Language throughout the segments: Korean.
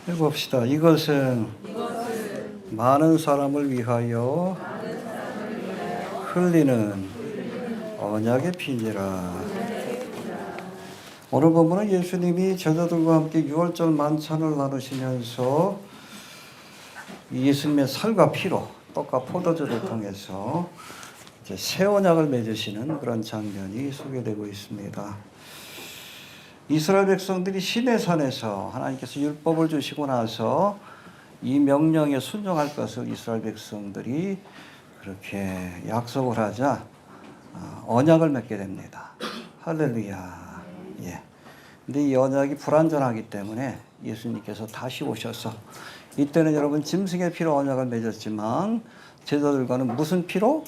해봅시다. 이것은 많은 사람을 위하여 흘리는 언약의 피니라. 오늘 본문은 예수님이 제자들과 함께 유월절 만찬을 나누시면서 예수님의 살과 피로 떡과 포도주를 통해서 이제 새 언약을 맺으시는 그런 장면이 소개되고 있습니다. 이스라엘 백성들이 시내산에서 하나님께서 율법을 주시고 나서 이 명령에 순종할 것을 이스라엘 백성들이 그렇게 약속을 하자 언약을 맺게 됩니다. 할렐루야. 예. 근데 이 언약이 불완전하기 때문에 예수님께서 다시 오셔서 이때는 여러분 짐승의 피로 언약을 맺었지만 제자들과는 무슨 피로?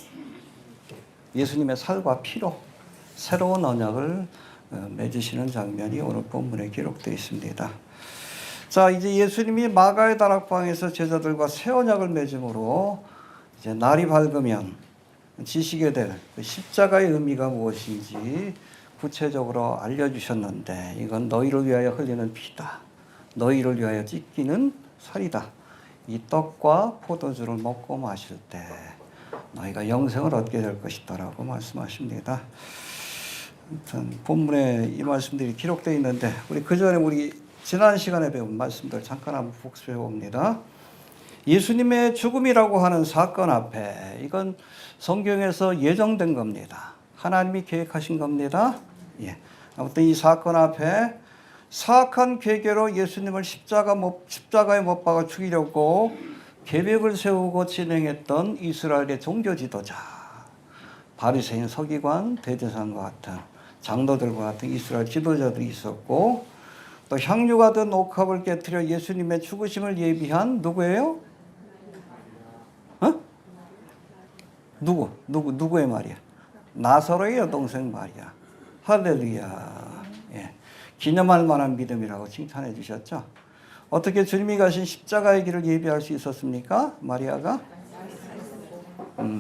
예수님의 살과 피로 새로운 언약을 맺으시는 장면이 오늘 본문에 기록되어 있습니다. 자, 이제 예수님이 마가의 다락방에서 제자들과 새 언약을 맺음으로 이제 날이 밝으면 지시게 될 십자가의 의미가 무엇인지 구체적으로 알려주셨는데 이건 너희를 위하여 흘리는 피다. 너희를 위하여 찢기는 살이다. 이 떡과 포도주를 먹고 마실 때 너희가 영생을 얻게 될 것이다 라고 말씀하십니다. 아무튼 본문에 이 말씀들이 기록되어 있는데 우리 그전에 우리 지난 시간에 배운 말씀들 잠깐 한번 복습해 봅니다. 예수님의 죽음이라고 하는 사건 앞에 이건 성경에서 예정된 겁니다. 하나님이 계획하신 겁니다. 예. 아무튼 이 사건 앞에 사악한 계계로 예수님을 십자가에 못 박아 죽이려고 계획을 세우고 진행했던 이스라엘의 종교 지도자, 바리새인 서기관, 대제사장과 같은 장로들과 같은 이스라엘 지도자들이 있었고 또 향유가 든 옥합을 깨뜨려 예수님의 죽으심을 예비한 누구예요? 누구의 말이야? 나사로의 여동생 말이야. 할렐루야. 예. 기념할 만한 믿음이라고 칭찬해 주셨죠? 어떻게 주님이 가신 십자가의 길을 예비할 수 있었습니까? 마리아가?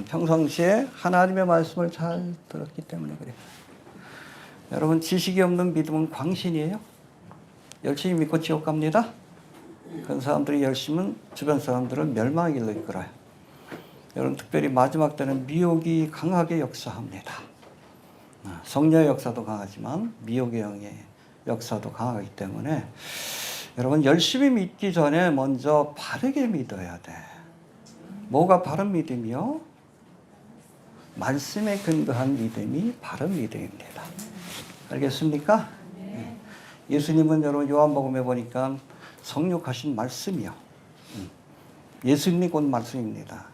평상시에 하나님의 말씀을 잘 들었기 때문에 그래요. 여러분, 지식이 없는 믿음은 광신이에요. 열심히 믿고 지옥 갑니다. 그런 사람들이 열심은 주변 사람들을 멸망의 길로 이끌어요. 여러분, 특별히 마지막 때는 미혹이 강하게 역사합니다. 성녀의 역사도 강하지만 미혹의 영의 역사도 강하기 때문에 여러분, 열심히 믿기 전에 먼저 바르게 믿어야 돼. 뭐가 바른 믿음이요? 말씀에 근거한 믿음이 바른 믿음입니다. 알겠습니까? 예수님은 여러분 요한복음에 보니까 성육하신 말씀이요. 예수님이 곧 말씀입니다.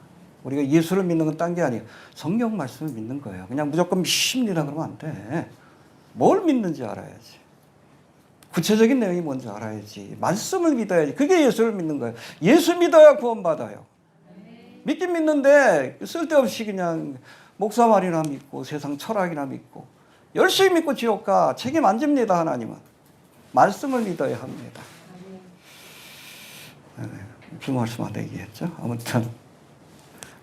우리가 예수를 믿는 건 딴 게 아니에요. 성경 말씀을 믿는 거예요. 그냥 무조건 믿습니다 그러면 안 돼. 뭘 믿는지 알아야지. 구체적인 내용이 뭔지 알아야지. 말씀을 믿어야지. 그게 예수를 믿는 거예요. 예수 믿어야 구원받아요. 믿긴 믿는데 쓸데없이 그냥 목사 말이나 믿고 세상 철학이나 믿고 열심히 믿고 지옥 가. 책임 안 집니다 하나님은. 말씀을 믿어야 합니다. 무슨 말씀 안 되겠죠? 아무튼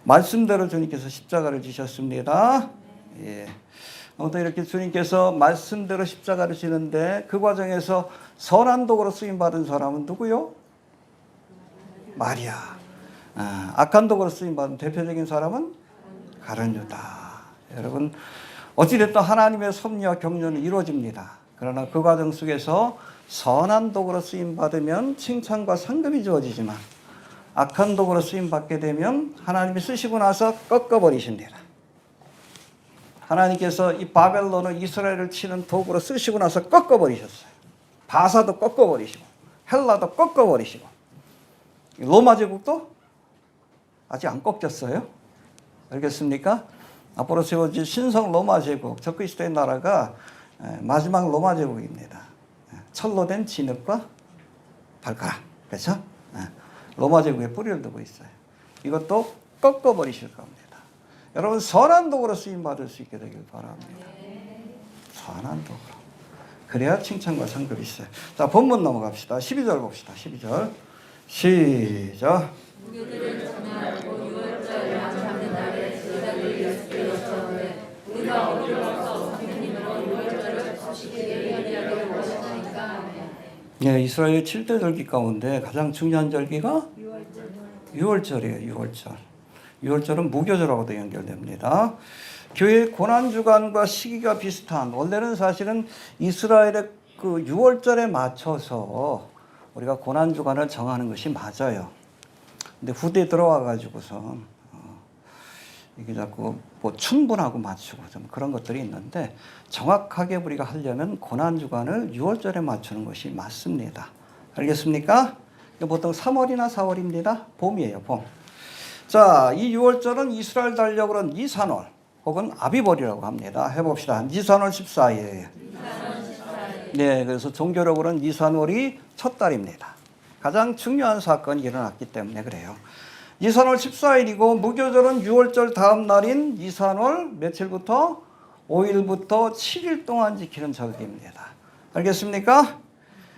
말씀대로 주님께서 십자가를 지셨습니다. 예. 아무튼 이렇게 주님께서 말씀대로 십자가를 지는데 그 과정에서 선한 도구로 쓰임받은 사람은 누구요? 마리아. 악한 도구로 쓰임받은 대표적인 사람은 가룟 유다. 여러분, 어찌됐든 하나님의 섭리와 경륜은 이루어집니다. 그러나 그 과정 속에서 선한 도구로 쓰임받으면 칭찬과 상급이 주어지지만 악한 도구로 쓰임받게 되면 하나님이 쓰시고 나서 꺾어버리십니다. 하나님께서 이 바벨론을 이스라엘을 치는 도구로 쓰시고 나서 꺾어버리셨어요. 바사도 꺾어버리시고 헬라도 꺾어버리시고 로마 제국도 아직 안 꺾였어요. 알겠습니까? 앞으로 세워질 신성 로마 제국, 저 그리스도의 나라가 마지막 로마 제국입니다. 철로 된 진흙과 발가락, 그렇죠? 로마 제국에 뿌리를 두고 있어요. 이것도 꺾어버리실 겁니다. 여러분, 선한 도구로 쓰임받을 수 있게 되길 바랍니다. 선한 도구로. 그래야 칭찬과 상급이 있어요. 자, 본문 넘어갑시다. 12절 봅시다. 12절. 시작. 우리들은 정말 유월절 양 잡는 날에 제자들이 예수께 여쭈었는데 우리가 어디로 가서 선생님으로 유월절을 지키게 예비하기를 원하나이까. 네, 이스라엘 7대 절기 가운데 가장 중요한 절기가 6월절이에요. 6월절. 6월절은 무교절하고도 연결됩니다. 교회의 고난주간과 시기가 비슷한, 원래는 사실은 이스라엘의 그 6월절에 맞춰서 우리가 고난주간을 정하는 것이 맞아요. 근데 후대에 들어와가지고서 이게 자꾸 뭐 춘분하고 맞추고 좀 그런 것들이 있는데, 정확하게 우리가 하려면 고난주간을 6월절에 맞추는 것이 맞습니다. 알겠습니까? 보통 3월이나 4월입니다. 봄이에요, 봄. 자, 이 6월절은 이스라엘 달력으로는 니산월 혹은 아비벌이라고 합니다. 해봅시다. 니산월 14일. 네, 그래서 종교력으로는 니산월이 첫 달입니다. 가장 중요한 사건이 일어났기 때문에 그래요. 니산월 14일이고 무교절은 6월절 다음 날인 니산월 며칠부터? 5일부터 7일 동안 지키는 절기입니다. 알겠습니까?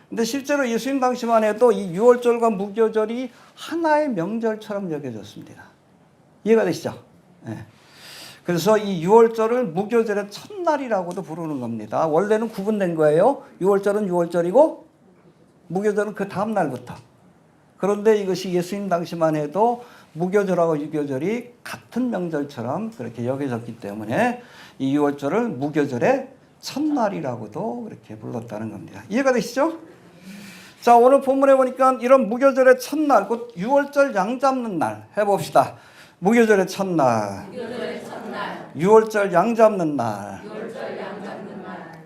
근데 실제로 예수님 당시만 해도 이 6월절과 무교절이 하나의 명절처럼 여겨졌습니다. 이해가 되시죠? 네. 그래서 이 6월절을 무교절의 첫날이라고도 부르는 겁니다. 원래는 구분된 거예요. 6월절은 6월절이고 무교절은 그 다음 날부터. 그런데 이것이 예수님 당시만 해도 무교절하고 유교절이 같은 명절처럼 그렇게 여겨졌기 때문에 이 6월절을 무교절의 첫날이라고도 그렇게 불렀다는 겁니다. 이해가 되시죠? 자, 오늘 본문에 보니까 이런 무교절의 첫날, 곧 6월절 양 잡는 날 해봅시다. 무교절의 첫날. 6월절 양 잡는 날.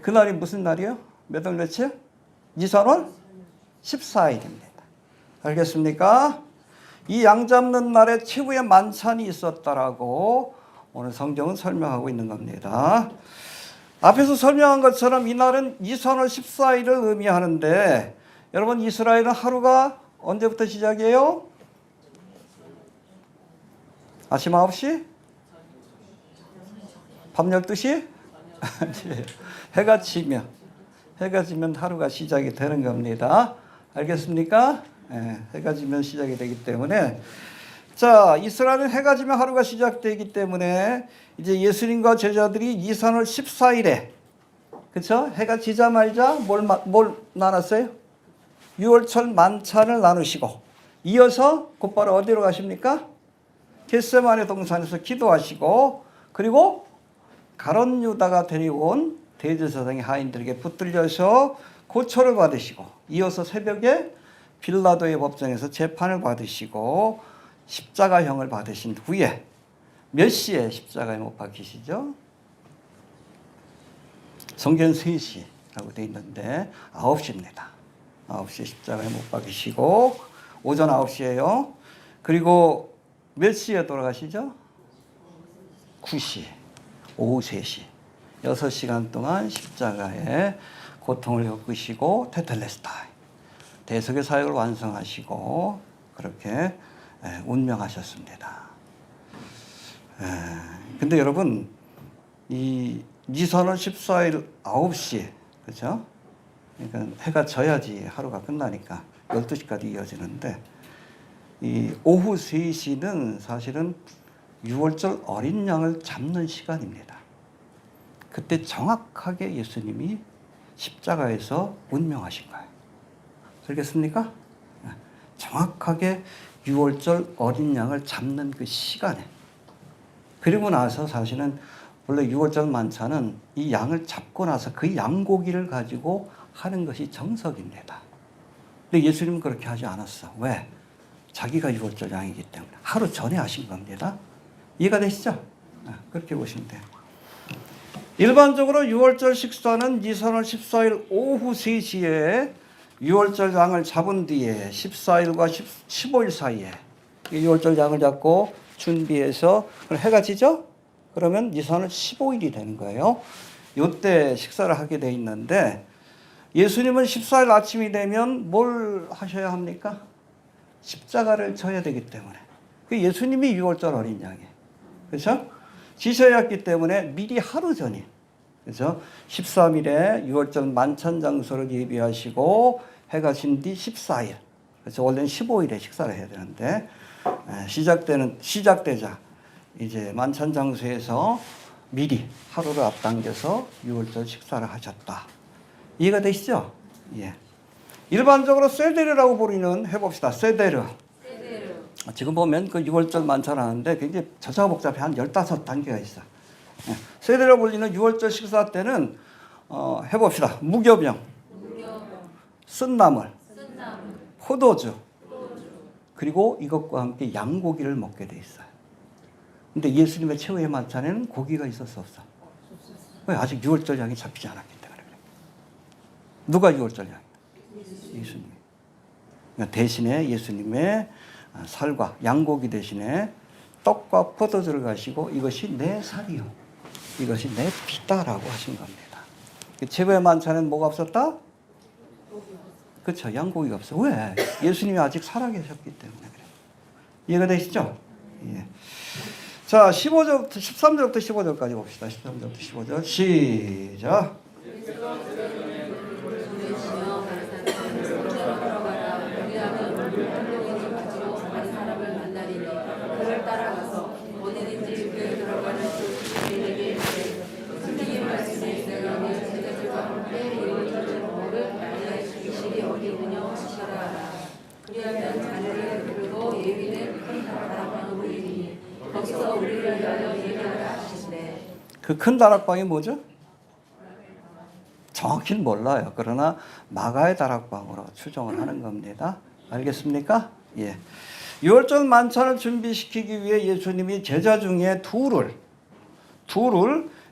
그날이 무슨 날이요? 몇 월 며칠? 니산월 14일입니다. 알겠습니까? 이 양 잡는 날에 최후의 만찬이 있었다라고 오늘 성경은 설명하고 있는 겁니다. 앞에서 설명한 것처럼 이 날은 니산월 14일을 의미하는데, 여러분 이스라엘은 하루가 언제부터 시작이에요? 아침 9시? 밤 12시? 해가 지면 하루가 시작이 되는 겁니다. 알겠습니까? 네, 해가 지면 시작이 되기 때문에, 자, 이스라엘은 해가 지면 하루가 시작되기 때문에 이제 예수님과 제자들이 니산월 14일에, 그쵸? 해가 지자마자 뭘 나눴어요? 6월절 만찬을 나누시고, 이어서 곧바로 어디로 가십니까? 겟세마네 동산에서 기도하시고, 그리고 가룟 유다가 데리고 온 대제사장의 하인들에게 붙들려서 고초를 받으시고, 이어서 새벽에 빌라도의 법정에서 재판을 받으시고 십자가형을 받으신 후에 몇 시에 십자가에 못 박히시죠? 성경 3시라고 되어 있는데 9시입니다. 9시에 십자가에 못 박히시고 오전 9시예요. 그리고 몇 시에 돌아가시죠? 9시, 오후 3시. 6시간 동안 십자가에 고통을 겪으시고 테텔레스타이, 대속의 사역을 완성하시고 그렇게 운명하셨습니다. 근데 여러분, 이 니산월 14일 9시, 그렇죠? 그러니까 해가 져야지 하루가 끝나니까 12시까지 이어지는데, 이 오후 3시는 사실은 6월절 어린 양을 잡는 시간입니다. 그때 정확하게 예수님이 십자가에서 운명하신 거예요. 알겠습니까? 정확하게 6월절 어린 양을 잡는 그 시간에. 그리고 나서 사실은 원래 6월절 만찬은 이 양을 잡고 나서 그 양고기를 가지고 하는 것이 정석입니다. 근데 예수님은 그렇게 하지 않았어. 왜? 자기가 6월절 양이기 때문에 하루 전에 하신 겁니다. 이해가 되시죠? 그렇게 보시면 돼요. 일반적으로 6월절 식사는 니산월 14일 오후 3시에 6월절 양을 잡은 뒤에 14일과 15일 사이에 6월절 양을 잡고 준비해서 해가 지죠? 그러면 니산월 15일이 되는 거예요. 이때 식사를 하게 돼 있는데, 예수님은 14일 아침이 되면 뭘 하셔야 합니까? 십자가를 져야 되기 때문에. 그 예수님이 6월절 어린 양이에요. 그렇죠? 지셔야 했기 때문에 미리 하루 전에, 그래서 13일에 6월절 만찬 장소를 예비하시고 해가 진 뒤 14일, 그래서 원래는 15일에 식사를 해야 되는데 시작되자 이제 만찬 장소에서 미리 하루를 앞당겨서 6월절 식사를 하셨다. 이해가 되시죠? 예. 일반적으로 세데르라고 부르는 해봅시다. 세데르. 세대로 지금 보면 그 6월절 만찬하는데 굉장히 저자가 복잡해. 한 15단계가 있어. 예. 세대로 불리는 6월절 식사 때는 해봅시다. 무교병, 무교병 쓴나물, 쓴나물 포도주, 그리고 이것과 함께 양고기를 먹게 돼 있어요. 근데 예수님의 최후의 만찬에는 고기가 있을 수 없어. 왜? 아직 6월절 양이 잡히지 않았기 때문에 그래. 누가 6월절 양이야? 예수님. 그러니까 대신에 예수님의 살과 양고기 대신에 떡과 포도주를 가시고 이것이 내 살이요, 이것이 내 피다라고 하신 겁니다. 최후의 만찬에는 뭐가 없었다? 그렇죠. 양고기가 없어. 왜? 예수님이 아직 살아계셨기 때문에 그래요. 이해가 되시죠? 예. 자, 15절부터 13절부터 15절까지 봅시다. 13절부터 15절 시작. 그를 따라가서 어디든지 교회에 들어가는 그에게 선생님의 말씀에 있으려니 제자들과 함께 이루어질 법을 알려 주시기 어디오냐 하시더라. 그리하면 자네를 부르고 예비된 큰 다락방을 보이니 거기서 우리를 위하여 예배하라 하시되. 그 큰 다락방이 뭐죠? 정확히는 몰라요. 그러나 마가의 다락방으로 추정을 하는 겁니다. 알겠습니까? 예. 6월절 만찬을 준비시키기 위해 예수님이 제자 중에 둘을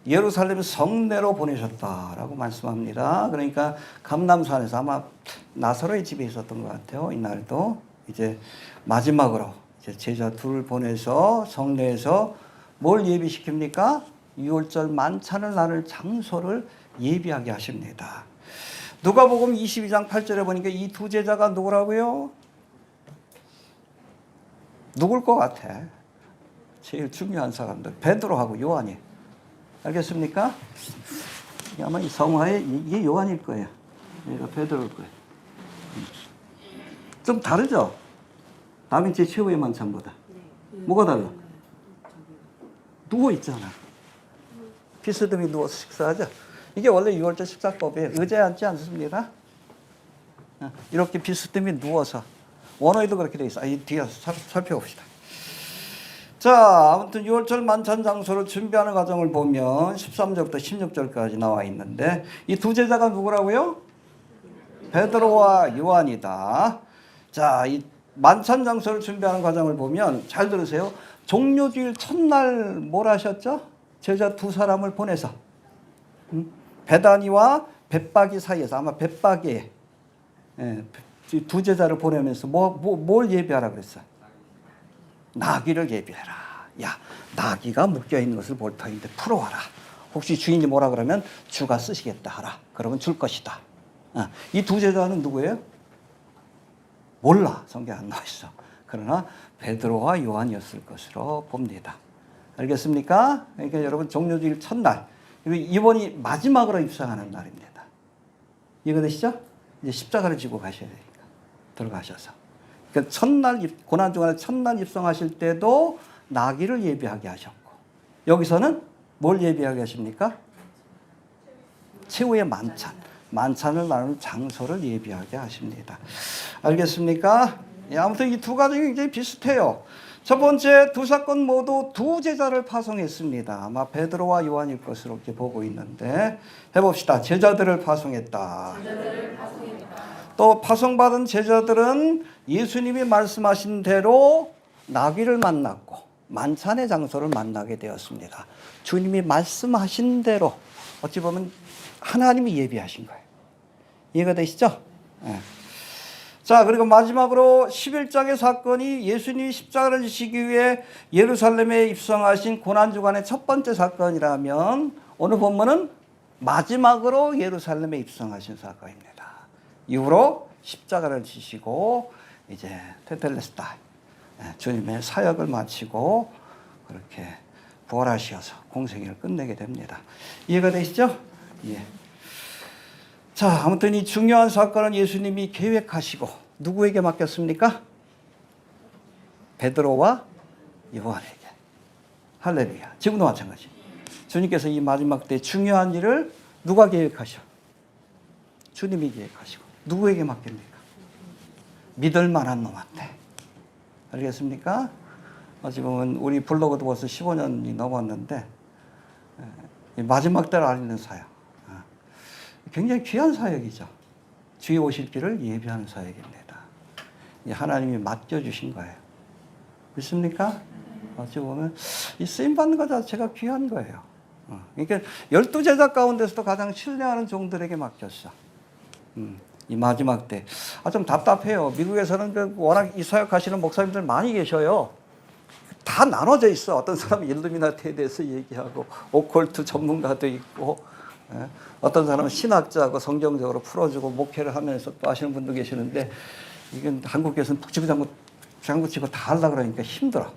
예루살렘 성내로 보내셨다라고 말씀합니다. 그러니까 감람산에서 아마 나사로의 집에 있었던 것 같아요. 이날도 이제 마지막으로 이제 제자 둘을 보내서 성내에서 뭘 예비시킵니까? 6월절 만찬을 나눌 장소를 예비하게 하십니다. 누가복음 22장 8절에 보니까 이 두 제자가 누구라고요? 누굴 것 같아? 제일 중요한 사람들 베드로하고 요한이. 알겠습니까? 아마 이 성화에 이게 요한일 거예요. 얘가 베드로일 거예요. 좀 다르죠? 다빈치 최후의 만찬보다. 뭐가 달라? 누워 있잖아. 비스듬히 누워서 식사하죠. 이게 원래 6월절 식사법이에요. 의자에 앉지 않습니다. 이렇게 비스듬히 누워서. 원어에도 그렇게 돼 있어. 이 뒤에 살펴봅시다. 자, 아무튼 6월절 만찬 장소를 준비하는 과정을 보면 13절부터 16절까지 나와 있는데 이 두 제자가 누구라고요? 베드로와 요한이다. 자, 이 만찬 장소를 준비하는 과정을 보면 잘 들으세요. 종료주일 첫날 뭘 하셨죠? 제자 두 사람을 보내서 베다니와 벳바기 사이에서 아마 벳바기에 두 제자를 보내면서 뭘 예비하라 그랬어? 나귀를 예비해라. 야, 나귀가 묶여있는 것을 볼 터인데 풀어와라. 혹시 주인이 뭐라 그러면 주가 쓰시겠다 하라. 그러면 줄 것이다. 이 두 제자는 누구예요? 몰라. 성경에 안 나와 있어. 그러나 베드로와 요한이었을 것으로 봅니다. 알겠습니까? 그러니까 여러분 종료주일 첫날, 이번이 마지막으로 입성하는 날입니다. 이해가 되시죠? 이제 십자가를 지고 가셔야 되니까 들어가셔서. 그러니까 첫날 고난주간에 첫날 입성하실 때도 나귀를 예비하게 하셨고 여기서는 뭘 예비하게 하십니까? 최후의 만찬을 나누는 장소를 예비하게 하십니다. 알겠습니까? 예, 아무튼 이 두 가지 굉장히 비슷해요. 첫 번째 두 사건 모두 두 제자를 파송했습니다. 아마 베드로와 요한일 것으로 이렇게 보고 있는데 해봅시다. 제자들을 파송했다. 또 파송받은 제자들은 예수님이 말씀하신 대로 나귀를 만났고 만찬의 장소를 만나게 되었습니다. 주님이 말씀하신 대로 어찌 보면 하나님이 예비하신 거예요. 이해가 되시죠? 네. 자, 그리고 마지막으로 11장의 사건이 예수님이 십자가를 지시기 위해 예루살렘에 입성하신 고난주간의 첫 번째 사건이라면 오늘 본문은 마지막으로 예루살렘에 입성하신 사건입니다. 이후로 십자가를 지시고 이제 테텔레스타이 주님의 사역을 마치고 그렇게 부활하셔서 공생애를 끝내게 됩니다. 이해가 되시죠? 예. 자, 아무튼 이 중요한 사건은 예수님이 계획하시고 누구에게 맡겼습니까? 베드로와 요한에게. 할렐루야. 지금도 마찬가지. 주님께서 이 마지막 때 중요한 일을 누가 계획하셔? 주님이 계획하시고 누구에게 맡깁니까? 믿을 만한 놈한테. 알겠습니까? 어찌 보면 우리 블로그도 벌써 15년이 넘었는데 마지막 때를 알리는 사역. 굉장히 귀한 사역이죠. 주의 오실 길을 예비하는 사역입니다. 하나님이 맡겨주신 거예요. 믿습니까? 어찌 보면 이 쓰임받는 것 자체가 귀한 거예요. 그러니까 12제자 가운데서도 가장 신뢰하는 종들에게 맡겼어. 이 마지막 때. 좀 답답해요. 미국에서는 워낙 이 사역 하시는 목사님들 많이 계셔요. 다 나눠져 있어. 어떤 사람은 일루미나티에 대해서 얘기하고, 오컬트 전문가도 있고, 어떤 사람은 신학자하고 성경적으로 풀어주고 목회를 하면서 또 하시는 분도 계시는데, 이건 한국에서는 북치고 장구치고 다 하려고 그러니까 힘들어.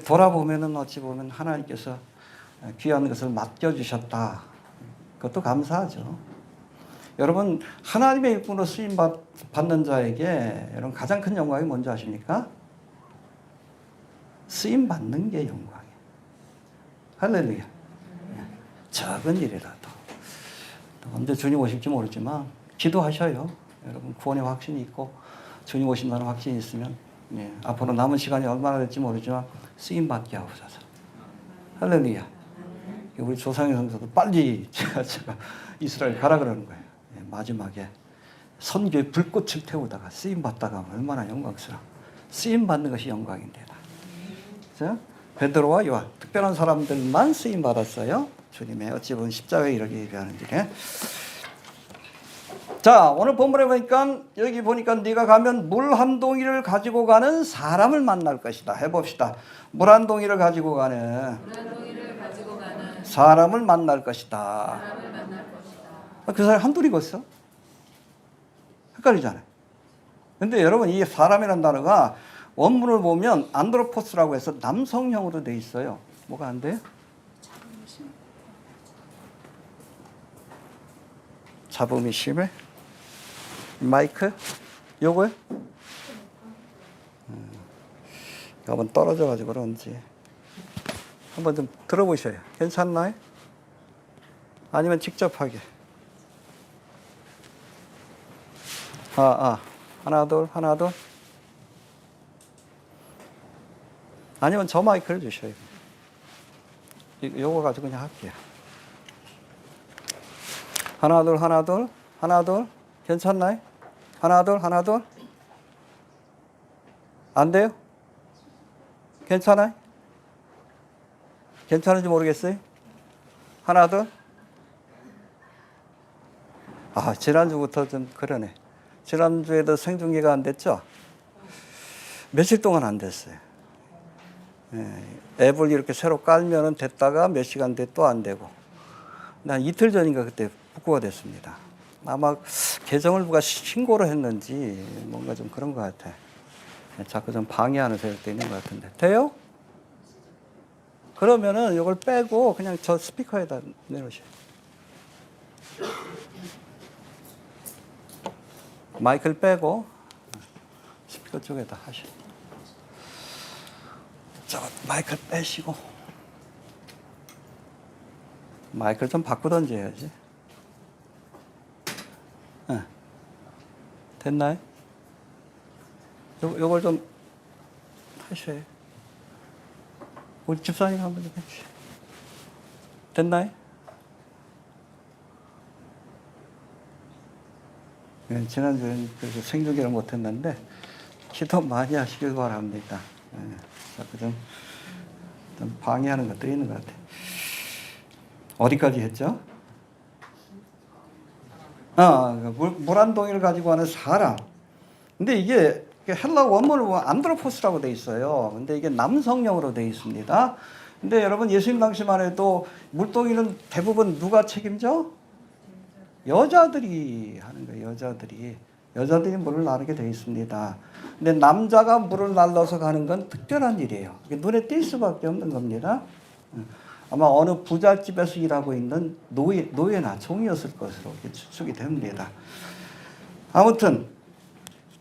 돌아보면은 어찌 보면 하나님께서 귀한 것을 맡겨주셨다. 그것도 감사하죠. 여러분, 하나님의 일꾼으로 쓰임 받는 자에게 여러분 가장 큰 영광이 뭔지 아십니까? 쓰임 받는 게 영광이에요. 할렐루야. 작은 일이라도 언제 주님 오실지 모르지만 기도하셔요. 여러분 구원의 확신이 있고 주님 오신다는 확신이 있으면 앞으로 남은 시간이 얼마나 될지 모르지만 쓰임 받게 하옵소서. 할렐루야. 우리 조상의 성서도 빨리 제가 이스라엘 가라 그러는 거예요. 마지막에 선교의 불꽃을 태우다가 쓰임 받다가 얼마나 영광스러워. 쓰임 받는 것이 영광인데. 베드로와 요한 특별한 사람들만 쓰임 받았어요. 주님의 어찌 보면 십자가에 이르게 예비하는 길에. 자, 오늘 본문에 보니까 여기 보니까 네가 가면 물 한 동이를 가지고 가는 사람을 만날 것이다. 해봅시다. 물 한 동이를 가지고 가는 사람을 만날 것이다. 그 사람이 한둘이겠어? 헷갈리잖아요. 근데 여러분 이 사람이라는 단어가 원문을 보면 안드로포스라고 해서 남성형으로 돼 있어요. 뭐가 안 돼요? 잡음이 심해? 마이크? 요거요? 한번 떨어져가지고 그런지 한번 좀 들어보셔요. 괜찮나요? 아니면 직접 하게. 하나 둘. 아니면 저 마이크를 주셔요. 요거 가지고 그냥 할게요. 하나 둘. 괜찮나요? 하나 둘. 안 돼요? 괜찮아요? 괜찮은지 모르겠어요? 하나 둘. 지난주부터 좀 그러네. 지난주에도 생중계가 안 됐죠? 며칠 동안 안 됐어요. 앱을 이렇게 새로 깔면은 됐다가 몇 시간 뒤에 또 안 되고. 난 이틀 전인가 그때 복구가 됐습니다. 아마 계정을 누가 신고를 했는지 뭔가 좀 그런 것 같아. 자꾸 좀 방해하는 세력도 있는 것 같은데. 돼요? 그러면은 이걸 빼고 그냥 저 스피커에다 내놓으셔요. 마이크를 빼고 스피커 쪽에다 하셔요. 자, 마이크를 빼시고 마이크를 좀 바꾸던지 해야지. 됐나요? 요걸 좀 하셔요. 우리 집사님 한번 좀 해주세요. 됐나요? 지난주엔 그래서 생중계를 못했는데 기도 많이 하시길 바랍니다. 자꾸 좀 방해하는 것들이 있는 것 같아요. 어디까지 했죠? 물 한 동이를 가지고 가는 사람. 근데 이게 헬라 원문을 보면 안드로포스라고 돼 있어요. 근데 이게 남성형으로 돼 있습니다. 근데 여러분 예수님 당시만 해도 물동이는 대부분 누가 책임져? 여자들이 하는 거예요. 여자들이 물을 나르게 돼 있습니다. 근데 남자가 물을 날라서 가는 건 특별한 일이에요. 눈에 띌 수밖에 없는 겁니다. 아마 어느 부잣집에서 일하고 있는 노예나 종이었을 것으로 추측이 됩니다. 아무튼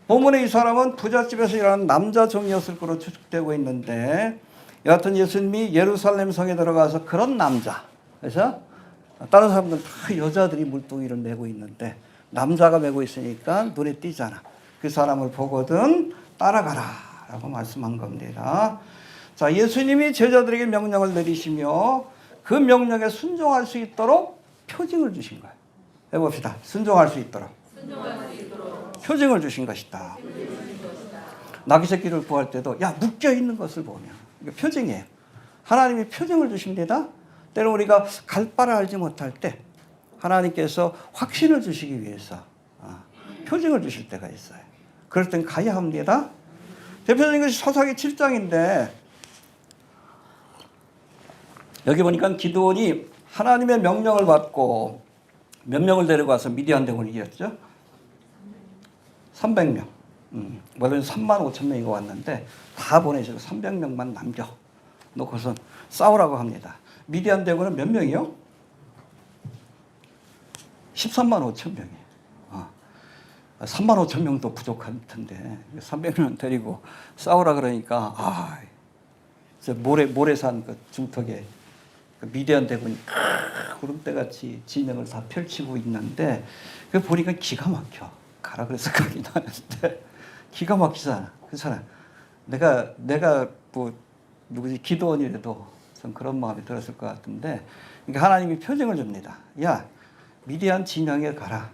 본문의 이 사람은 부잣집에서 일하는 남자 종이었을 것으로 추측되고 있는데, 여하튼 예수님이 예루살렘 성에 들어가서 그런 남자, 그래서 다른 사람들은 다 여자들이 물동이를 메고 있는데 남자가 메고 있으니까 눈에 띄잖아. 그 사람을 보거든 따라가라 라고 말씀한 겁니다. 자, 예수님이 제자들에게 명령을 내리시며 그 명령에 순종할 수 있도록 표징을 주신 거예요. 해봅시다. 순종할 수 있도록. 표징을 주신 것이다. 나귀 새끼를 구할 때도 야 묶여 있는 것을 보면 이게 표징이에요. 하나님이 표징을 주십니다. 때로 우리가 갈 바를 알지 못할 때 하나님께서 확신을 주시기 위해서 표징을 주실 때가 있어요. 그럴 땐 가야 합니다. 대표적인 것이 사사기 7장인데 여기 보니까 기드온이 하나님의 명령을 받고 몇 명을 데려가서 미디안 대군을 이겼죠? 300명. 원래는 3만 5천 명이 왔는데 다 보내시고 300명만 남겨 놓고선 싸우라고 합니다. 미디안 대군은 몇 명이요? 13만 5천 명이에요. 3만 5천 명도 부족할 텐데 300명 데리고 싸우라 그러니까 모래산 그 중턱에 그 미디안 대군이 구름대같이 진영을 다 펼치고 있는데 그 보니까 기가 막혀. 가라 그래서 가긴 하는데 기가 막히잖아. 그 사람 내가 뭐 누구지 기드온이라도 좀 그런 마음이 들었을 것 같은데 그러니까 하나님이 표징을 줍니다. 야 미디안 진영에 가라.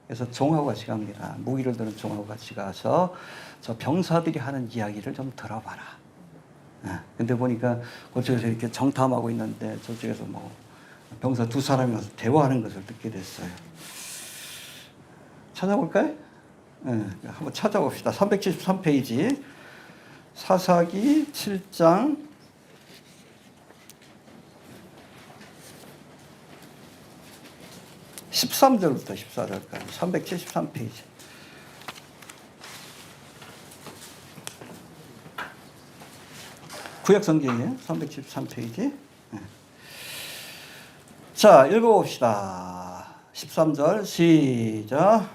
그래서 종하고 같이 갑니다. 무기를 드는 종하고 같이 가서 저 병사들이 하는 이야기를 좀 들어봐라. 근데 보니까 그쪽에서 이렇게 정탐하고 있는데 저쪽에서 뭐 병사 두 사람이 와서 대화하는 것을 듣게 됐어요. 찾아볼까요? 한번 찾아봅시다. 373페이지 사사기 7장 13절부터 14절까지 373페이지. 구약 성경이에요. 373페이지. 자, 읽어봅시다. 13절 시작.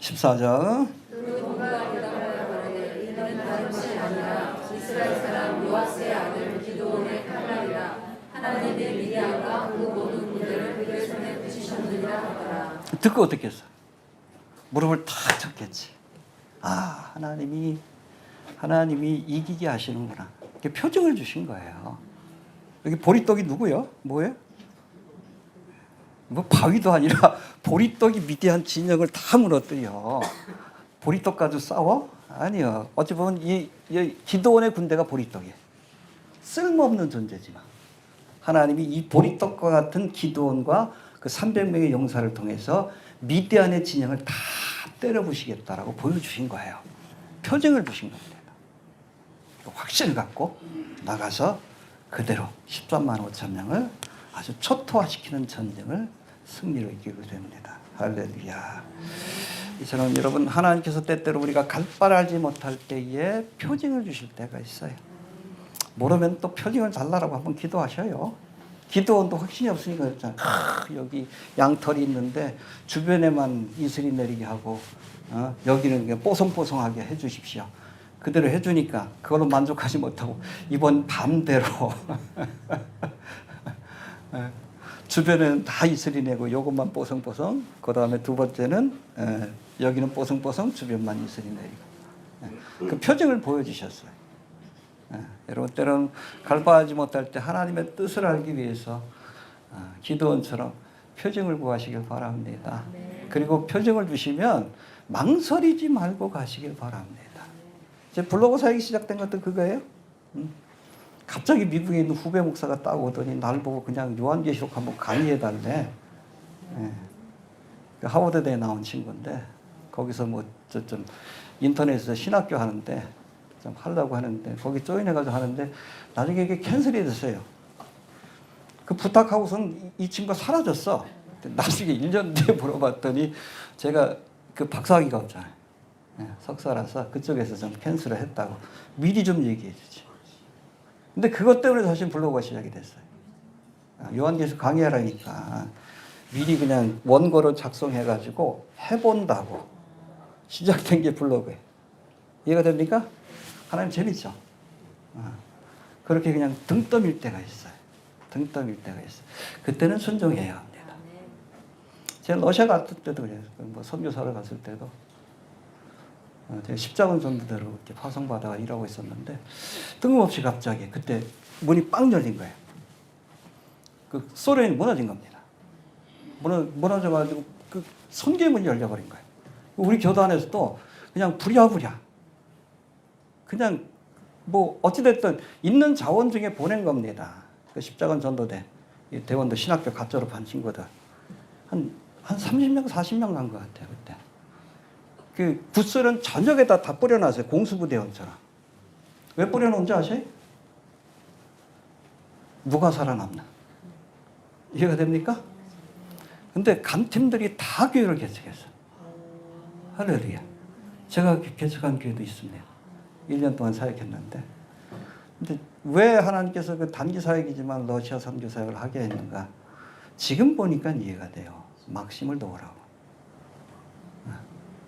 (14절) 이스라엘 사람 요아스의 아들 기드온의 칼날이라 하나님의 미디안과 그 모든 군대를 그의 손에 붙이셨느니라 하더라. 듣고 어떻게 했어? 무릎을 탁 쳤겠지. 하나님이 이기게 하시는구나. 이렇게 표징을 주신 거예요. 여기 보리떡이 누구요? 뭐예요? 뭐 바위도 아니라 보리떡이 미디안 진영을 다 무너뜨려. 보리떡 가지고 싸워? 아니요. 어찌 보면 이 기드온의 군대가 보리떡이에요. 쓸모없는 존재지만 하나님이 이 보리떡과 같은 기드온과 그 300명의 용사를 통해서 미디안의 진영을 다 때려부시겠다라고 보여주신 거예요. 표징을 주신 겁니다. 확신을 갖고 나가서 그대로 13만 5천 명을 아주 초토화시키는 전쟁을 승리로 이기게 됩니다. 할렐루야. 이처럼 여러분 하나님께서 때때로 우리가 갈 바를 알지 못할 때에 표징을 주실 때가 있어요. 모르면 또 표징을 달라고 한번 기도하셔요. 기도원도 확신이 없으니까 그랬잖아요. 여기 양털이 있는데 주변에만 이슬이 내리게 하고 여기는 그냥 뽀송뽀송하게 해주십시오. 그대로 해주니까 그걸로 만족하지 못하고 이번 밤대로 주변에는 다 이슬이 내고 요것만 뽀송뽀송, 그 다음에 두 번째는 여기는 뽀송뽀송, 주변만 이슬이 내리고 그 표징을 보여주셨어요. 여러분 때로는 갈바하지 못할 때 하나님의 뜻을 알기 위해서 기드온처럼 표징을 구하시길 바랍니다. 그리고 표징을 주시면 망설이지 말고 가시길 바랍니다. 제 블로그 사역이 시작된 것도 그거예요. 갑자기 미국에 있는 후배 목사가 딱 오더니 날 보고 그냥 요한계시록 한번 강의해달래. 하버드대에 나온 친구인데 거기서 뭐 좀 인터넷에서 신학교 하는데 좀 하려고 하는데 거기 조인해가지고 하는데 나중에 이게 캔슬이 됐어요. 그 부탁하고선 이 친구가 사라졌어. 나중에 1년 뒤에 물어봤더니 제가 그 박사학위가 없잖아요. 석사라서 그쪽에서 좀 캔슬을 했다고 미리 좀 얘기해 주지. 근데 그것 때문에 사실 블로그가 시작이 됐어요. 요한계시록 강의하라니까 미리 그냥 원고를 작성해가지고 해본다고 시작된 게 블로그예요. 이해가 됩니까? 하나님 재밌죠? 그렇게 그냥 등 떠밀 때가 있어요. 등 떠밀 때가 있어요. 그때는 순종해야 합니다. 제가 러시아 갔을 때도 그래요. 뭐 선교사를 갔을 때도 제가 십자군 전도대로 이렇게 파송받아가 일하고 있었는데 뜬금없이 갑자기 그때 문이 빵 열린 거예요. 그 소련이 무너진 겁니다. 무너져가지고 그 선교문이 열려버린 거예요. 우리 교도 안에서도 그냥 부랴부랴 그냥 뭐 어찌됐든 있는 자원 중에 보낸 겁니다. 그 십자군 전도대 대원도 신학교 갓 졸업한 친구들 한 30명 40명 간 것 같아요. 그때 그 붓슬은 저녁에다 다 뿌려놨어요. 공수부대원처럼. 왜 뿌려놓은지 아세요? 누가 살아남나? 이해가 됩니까? 근데 간 팀들이 다 교회를 개척했어요. 할렐루야. 제가 개척한 교회도 있습니다. 1년 동안 사역했는데. 근데 왜 하나님께서 그 단기 사역이지만 러시아 선교 사역을 하게 했는가? 지금 보니까 이해가 돼요. 막심을 놓으라고.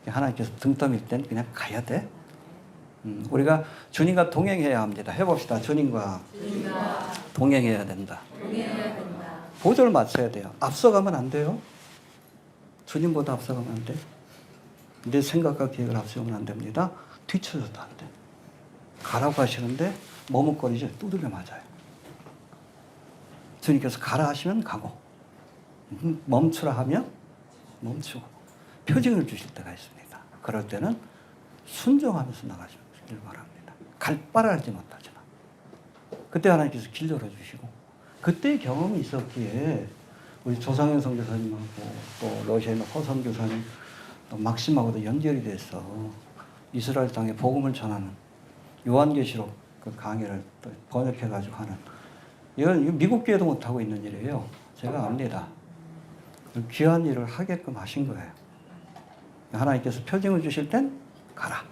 하나님께서 등 떠밀 땐 그냥 가야 돼. 우리가 주님과 동행해야 합니다. 해봅시다. 주님과 동행해야 된다. 보조를 맞춰야 돼요. 앞서가면 안 돼요. 주님보다 앞서가면 안 돼. 내 생각과 계획을 앞서가면 안 됩니다. 뒤쳐져도 안 돼. 가라고 하시는데 머뭇거리죠. 두들겨 맞아요. 주님께서 가라 하시면 가고 멈추라 하면 멈추고 표징을 주실 때가 있습니다. 그럴 때는 순종하면서 나가시길 바랍니다. 갈 바를 알지 못하지만 그때 하나님께서 길 열어주시고 그때의 경험이 있었기에 우리 조상현 선교사님하고 또 러시아에 있는 허선 교사님 또 막심하고도 연결이 돼서 이스라엘 땅에 복음을 전하는 요한계시록 그 강의를 또 번역해가지고 하는 이건 미국 교회도 못하고 있는 일이에요. 제가 압니다. 귀한 일을 하게끔 하신 거예요. 하나님께서 표징을 주실 땐 가라.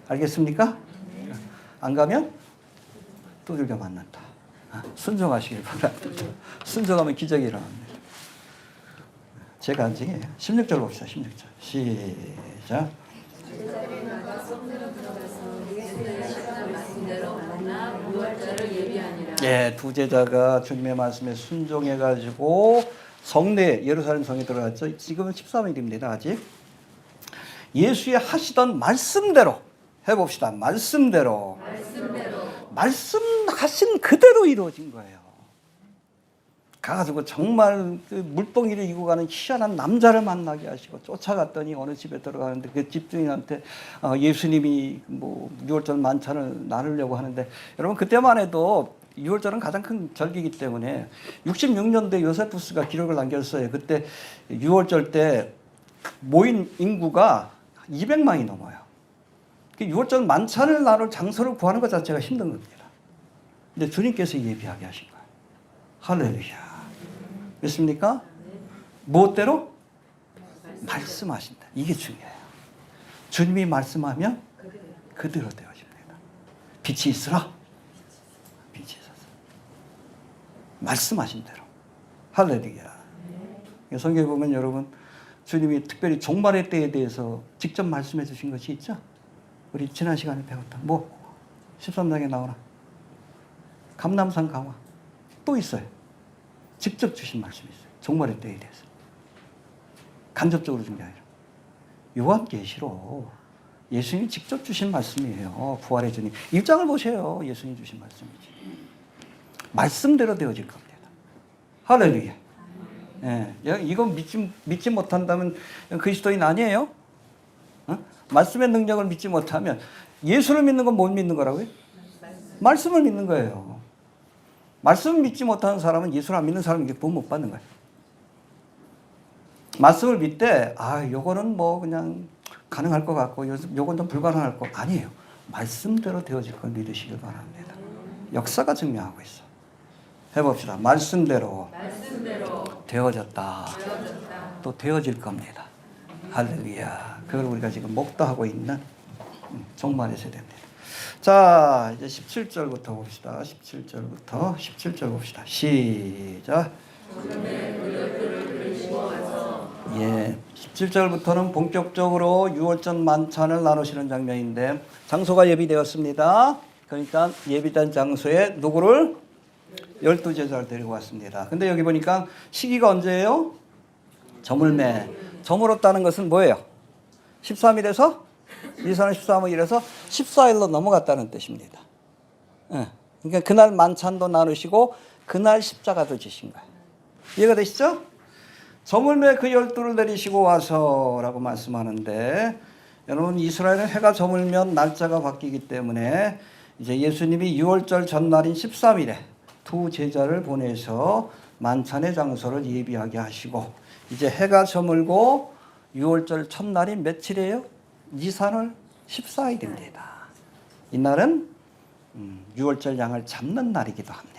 알겠습니까? 안 가면 두들겨 맞는다. 순종하시길 바랍니다. 순종하면 기적이 일어납니다. 제 간증이에요. 16절 봅시다. 16절. 시작. 예, 두 제자가 주님의 말씀에 순종해가지고 성내 예루살렘 성에 들어갔죠. 지금은 13일입니다. 아직. 예수의 하시던 말씀대로 해봅시다. 말씀대로. 말씀하신 그대로 이루어진 거예요. 가가지고 정말 그 물동이를 이고 가는 희한한 남자를 만나게 하시고 쫓아갔더니 어느 집에 들어가는데 그 집주인한테 예수님이 뭐 6월절 만찬을 나누려고 하는데 여러분 그때만 해도 6월절은 가장 큰 절기이기 때문에 66년도에 요세푸스가 기록을 남겼어요. 그때 6월절 때 모인 인구가 200만이 넘어요. 6월절 만찬을 나눌 장소를 구하는 것 자체가 힘든 겁니다. 근데 주님께서 예비하게 하신 거예요. 할렐루야. 믿습니까? 무엇대로? 말씀하신다. 이게 중요해요. 주님이 말씀하면 그대로 되어집니다. 빛이 있으라. 빛이 있어서. 말씀하신 대로. 할렐루야. 성경에 보면 여러분 주님이 특별히 종말의 때에 대해서 직접 말씀해 주신 것이 있죠? 우리 지난 시간에 배웠다. 뭐 13장에 나오나? 감람산 강화. 또 있어요. 직접 주신 말씀이 있어요. 종말의 때에 대해서. 간접적으로 준 게 아니라. 요한계시록 예수님이 직접 주신 말씀이에요. 부활의 주님. 1장을 보세요. 예수님이 주신 말씀이지. 말씀대로 되어질 겁니다. 할렐루야. 예, 이건 믿지 못한다면 그리스도인 아니에요? 어? 말씀의 능력을 믿지 못하면 예수를 믿는 건 못 믿는 거라고요? 말씀을 믿는 거예요. 말씀을 믿지 못하는 사람은 예수를 안 믿는 사람에게 복 못 받는 거예요. 말씀을 믿되 요거는 뭐 그냥 가능할 것 같고 요건 좀 불가능할 것 아니에요. 말씀대로 되어질 걸 믿으시길 바랍니다. 역사가 증명하고 있어. 해봅시다. 말씀대로 되어졌다. 또 되어질 겁니다. 할렐루야. 그걸 우리가 지금 목도하고 있는 종말의 세대입니다. 자, 이제 17절부터 봅시다. 17절 봅시다. 시작. 예, 17절부터는 본격적으로 유월절 만찬을 나누시는 장면인데 장소가 예비되었습니다. 그러니까 예비된 장소에 누구를? 12제자를 데리고 왔습니다. 근데 여기 보니까 시기가 언제예요? 저물매. 저물었다는 것은 뭐예요? 13일에서 니산 13일에서 14일로 넘어갔다는 뜻입니다. 그러니까 그날 만찬도 나누시고 그날 십자가도 지신 거예요. 이해가 되시죠? 저물매 그 12를 내리시고 와서라고 말씀하는데, 여러분 이스라엘은 해가 저물면 날짜가 바뀌기 때문에 이제 예수님이 유월절 전날인 13일에 두 제자를 보내서 만찬의 장소를 예비하게 하시고, 이제 해가 저물고 유월절 첫날이 며칠이에요? 니산월 14일입니다. 이날은 유월절 양을 잡는 날이기도 합니다.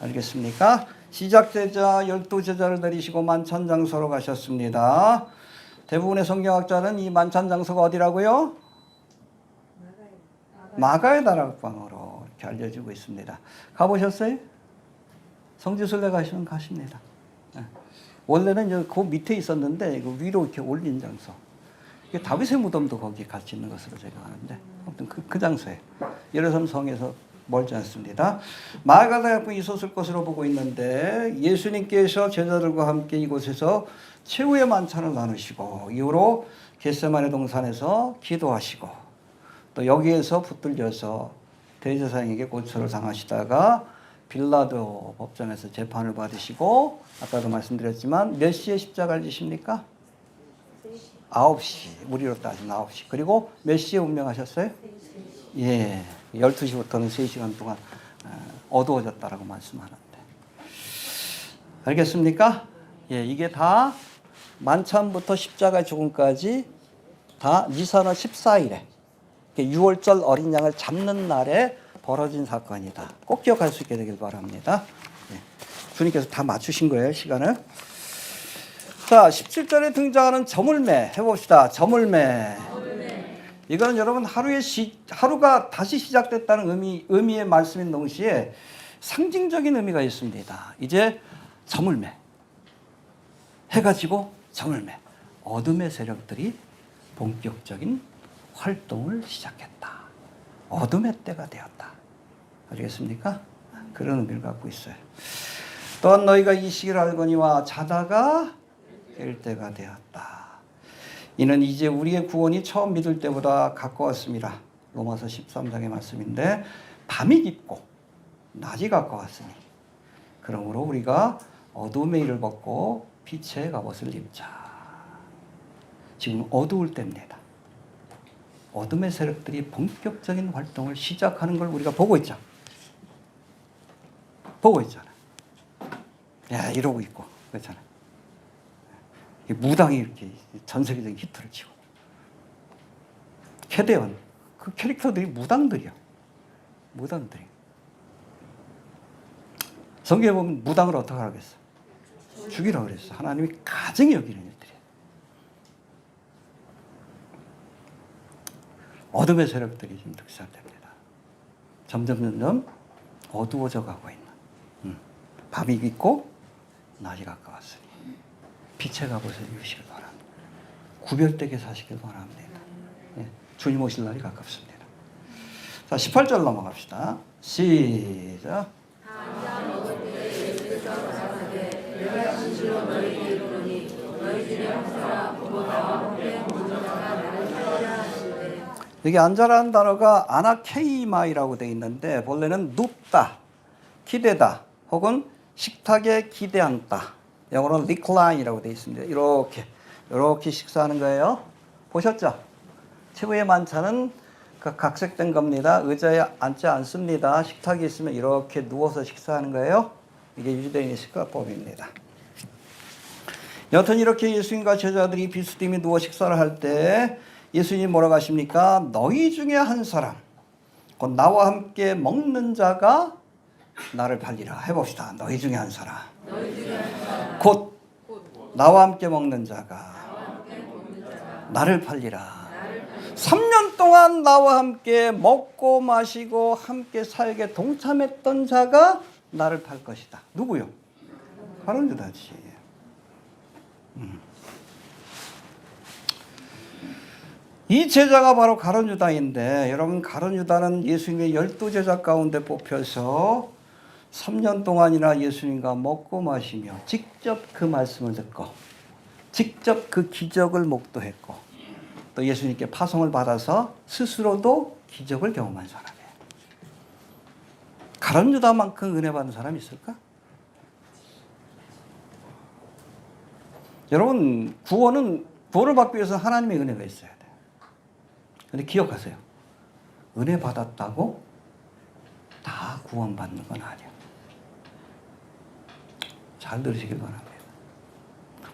알겠습니까? 시작제자 12제자를 내리시고 만찬 장소로 가셨습니다. 대부분의 성경학자는 이 만찬 장소가 어디라고요? 마가의 다락방으로 이렇게 알려지고 있습니다. 가보셨어요? 성지순례 가시면 가십니다. 원래는 그 밑에 있었는데 그 위로 이렇게 올린 장소. 다윗의 무덤도 거기 같이 있는 것으로 제가 아는데, 아무튼 그 장소에 예루살렘 성에서 멀지 않습니다. 마가다락방이 있었을 것으로 보고 있는데, 예수님께서 제자들과 함께 이곳에서 최후의 만찬을 나누시고 이후로 겟세마네 동산에서 기도하시고, 또 여기에서 붙들려서 대제사장에게 고초를 당하시다가 빌라도 법정에서 재판을 받으시고, 아까도 말씀드렸지만 몇 시에 십자가를 지십니까? 9시, 우리로 따지면 9시. 그리고 몇 시에 운명하셨어요? 예, 12시부터는 3시간 동안 어두워졌다라고 말씀하는데, 알겠습니까? 예, 이게 다 만찬부터 십자가 죽음까지 다 니산월 14일에 유월절 어린 양을 잡는 날에 벌어진 사건이다. 꼭 기억할 수 있게 되길 바랍니다. 예, 주님께서 다 맞추신 거예요, 시간을. 자, 17절에 등장하는 저물매 해봅시다. 저물매. 이거는 여러분 하루가 다시 시작됐다는 의미의 말씀인 동시에 상징적인 의미가 있습니다. 이제 저물매. 해가 지고 저물매. 어둠의 세력들이 본격적인 활동을 시작했다. 어둠의 때가 되었다. 알겠습니까? 그런 의미를 갖고 있어요. 또한 너희가 이 시기를 알거니와 자다가 깰 때가 되었다. 이는 이제 우리의 구원이 처음 믿을 때보다 가까웠습니다. 로마서 13장의 말씀인데, 밤이 깊고 낮이 가까웠으니 그러므로 우리가 어두움의 일을 벗고 빛의 갑옷을 입자. 지금 어두울 때입니다. 어둠의 세력들이 본격적인 활동을 시작하는 걸 우리가 보고 있죠. 보고 있잖아요. 야, 이러고 있고 그렇잖아요. 무당이 이렇게 전 세계적인 히트를 치고, 캐대언 그 캐릭터들이 무당들이요. 무당들이. 성경에 보면 무당을 어떻게 하겠어? 죽이라고 그랬어. 하나님이 가증히 여기는 일들이에요. 어둠의 세력들이 지금 시작됩니다. 점점 어두워져 가고 있는, 밤이 깊고 낮이 가까웠으니 빛의 갑옷을 입으시길 바랍니다. 구별되게 사시길 바랍니다. 예, 주님 오실 날이 가깝습니다. 자, 18절 넘어갑시다. 시작. 여기 앉아라는 단어가 아나케이마이라고 되어 있는데, 본래는 눕다, 기대다, 혹은 식탁에 기대앉다. 영어로는 recline이라고 되어 있습니다. 이렇게 식사하는 거예요. 보셨죠? 최후의 만찬은 각색된 겁니다. 의자에 앉지 않습니다. 식탁이 있으면 이렇게 누워서 식사하는 거예요. 이게 유대인의 식사법입니다. 여튼 이렇게 예수님과 제자들이 비스듬히 누워 식사를 할 때 예수님이 뭐라고 하십니까? 너희 중에 한 사람, 곧 나와 함께 먹는 자가 나를 팔리라. 해봅시다. 너희 중에 한 사람. 곧 나와 함께 먹는 자가 나를 팔리라. 3년 동안 나와 함께 먹고 마시고 함께 사역에 동참했던 자가 나를 팔 것이다. 누구요? 바로 유다지. 이 제자가 바로 가룟 유다인데, 여러분 가룟 유다는 예수님의 12제자 가운데 뽑혀서 3년 동안이나 예수님과 먹고 마시며 직접 그 말씀을 듣고 직접 그 기적을 목도했고 또 예수님께 파송을 받아서 스스로도 기적을 경험한 사람이에요. 가룟 유다만큼 은혜 받은 사람이 있을까? 여러분, 구원을 받기 위해서 하나님의 은혜가 있어야 돼요. 근데 기억하세요. 은혜 받았다고 다 구원받는 건 아니에요. 잘 들으시길 바랍니다.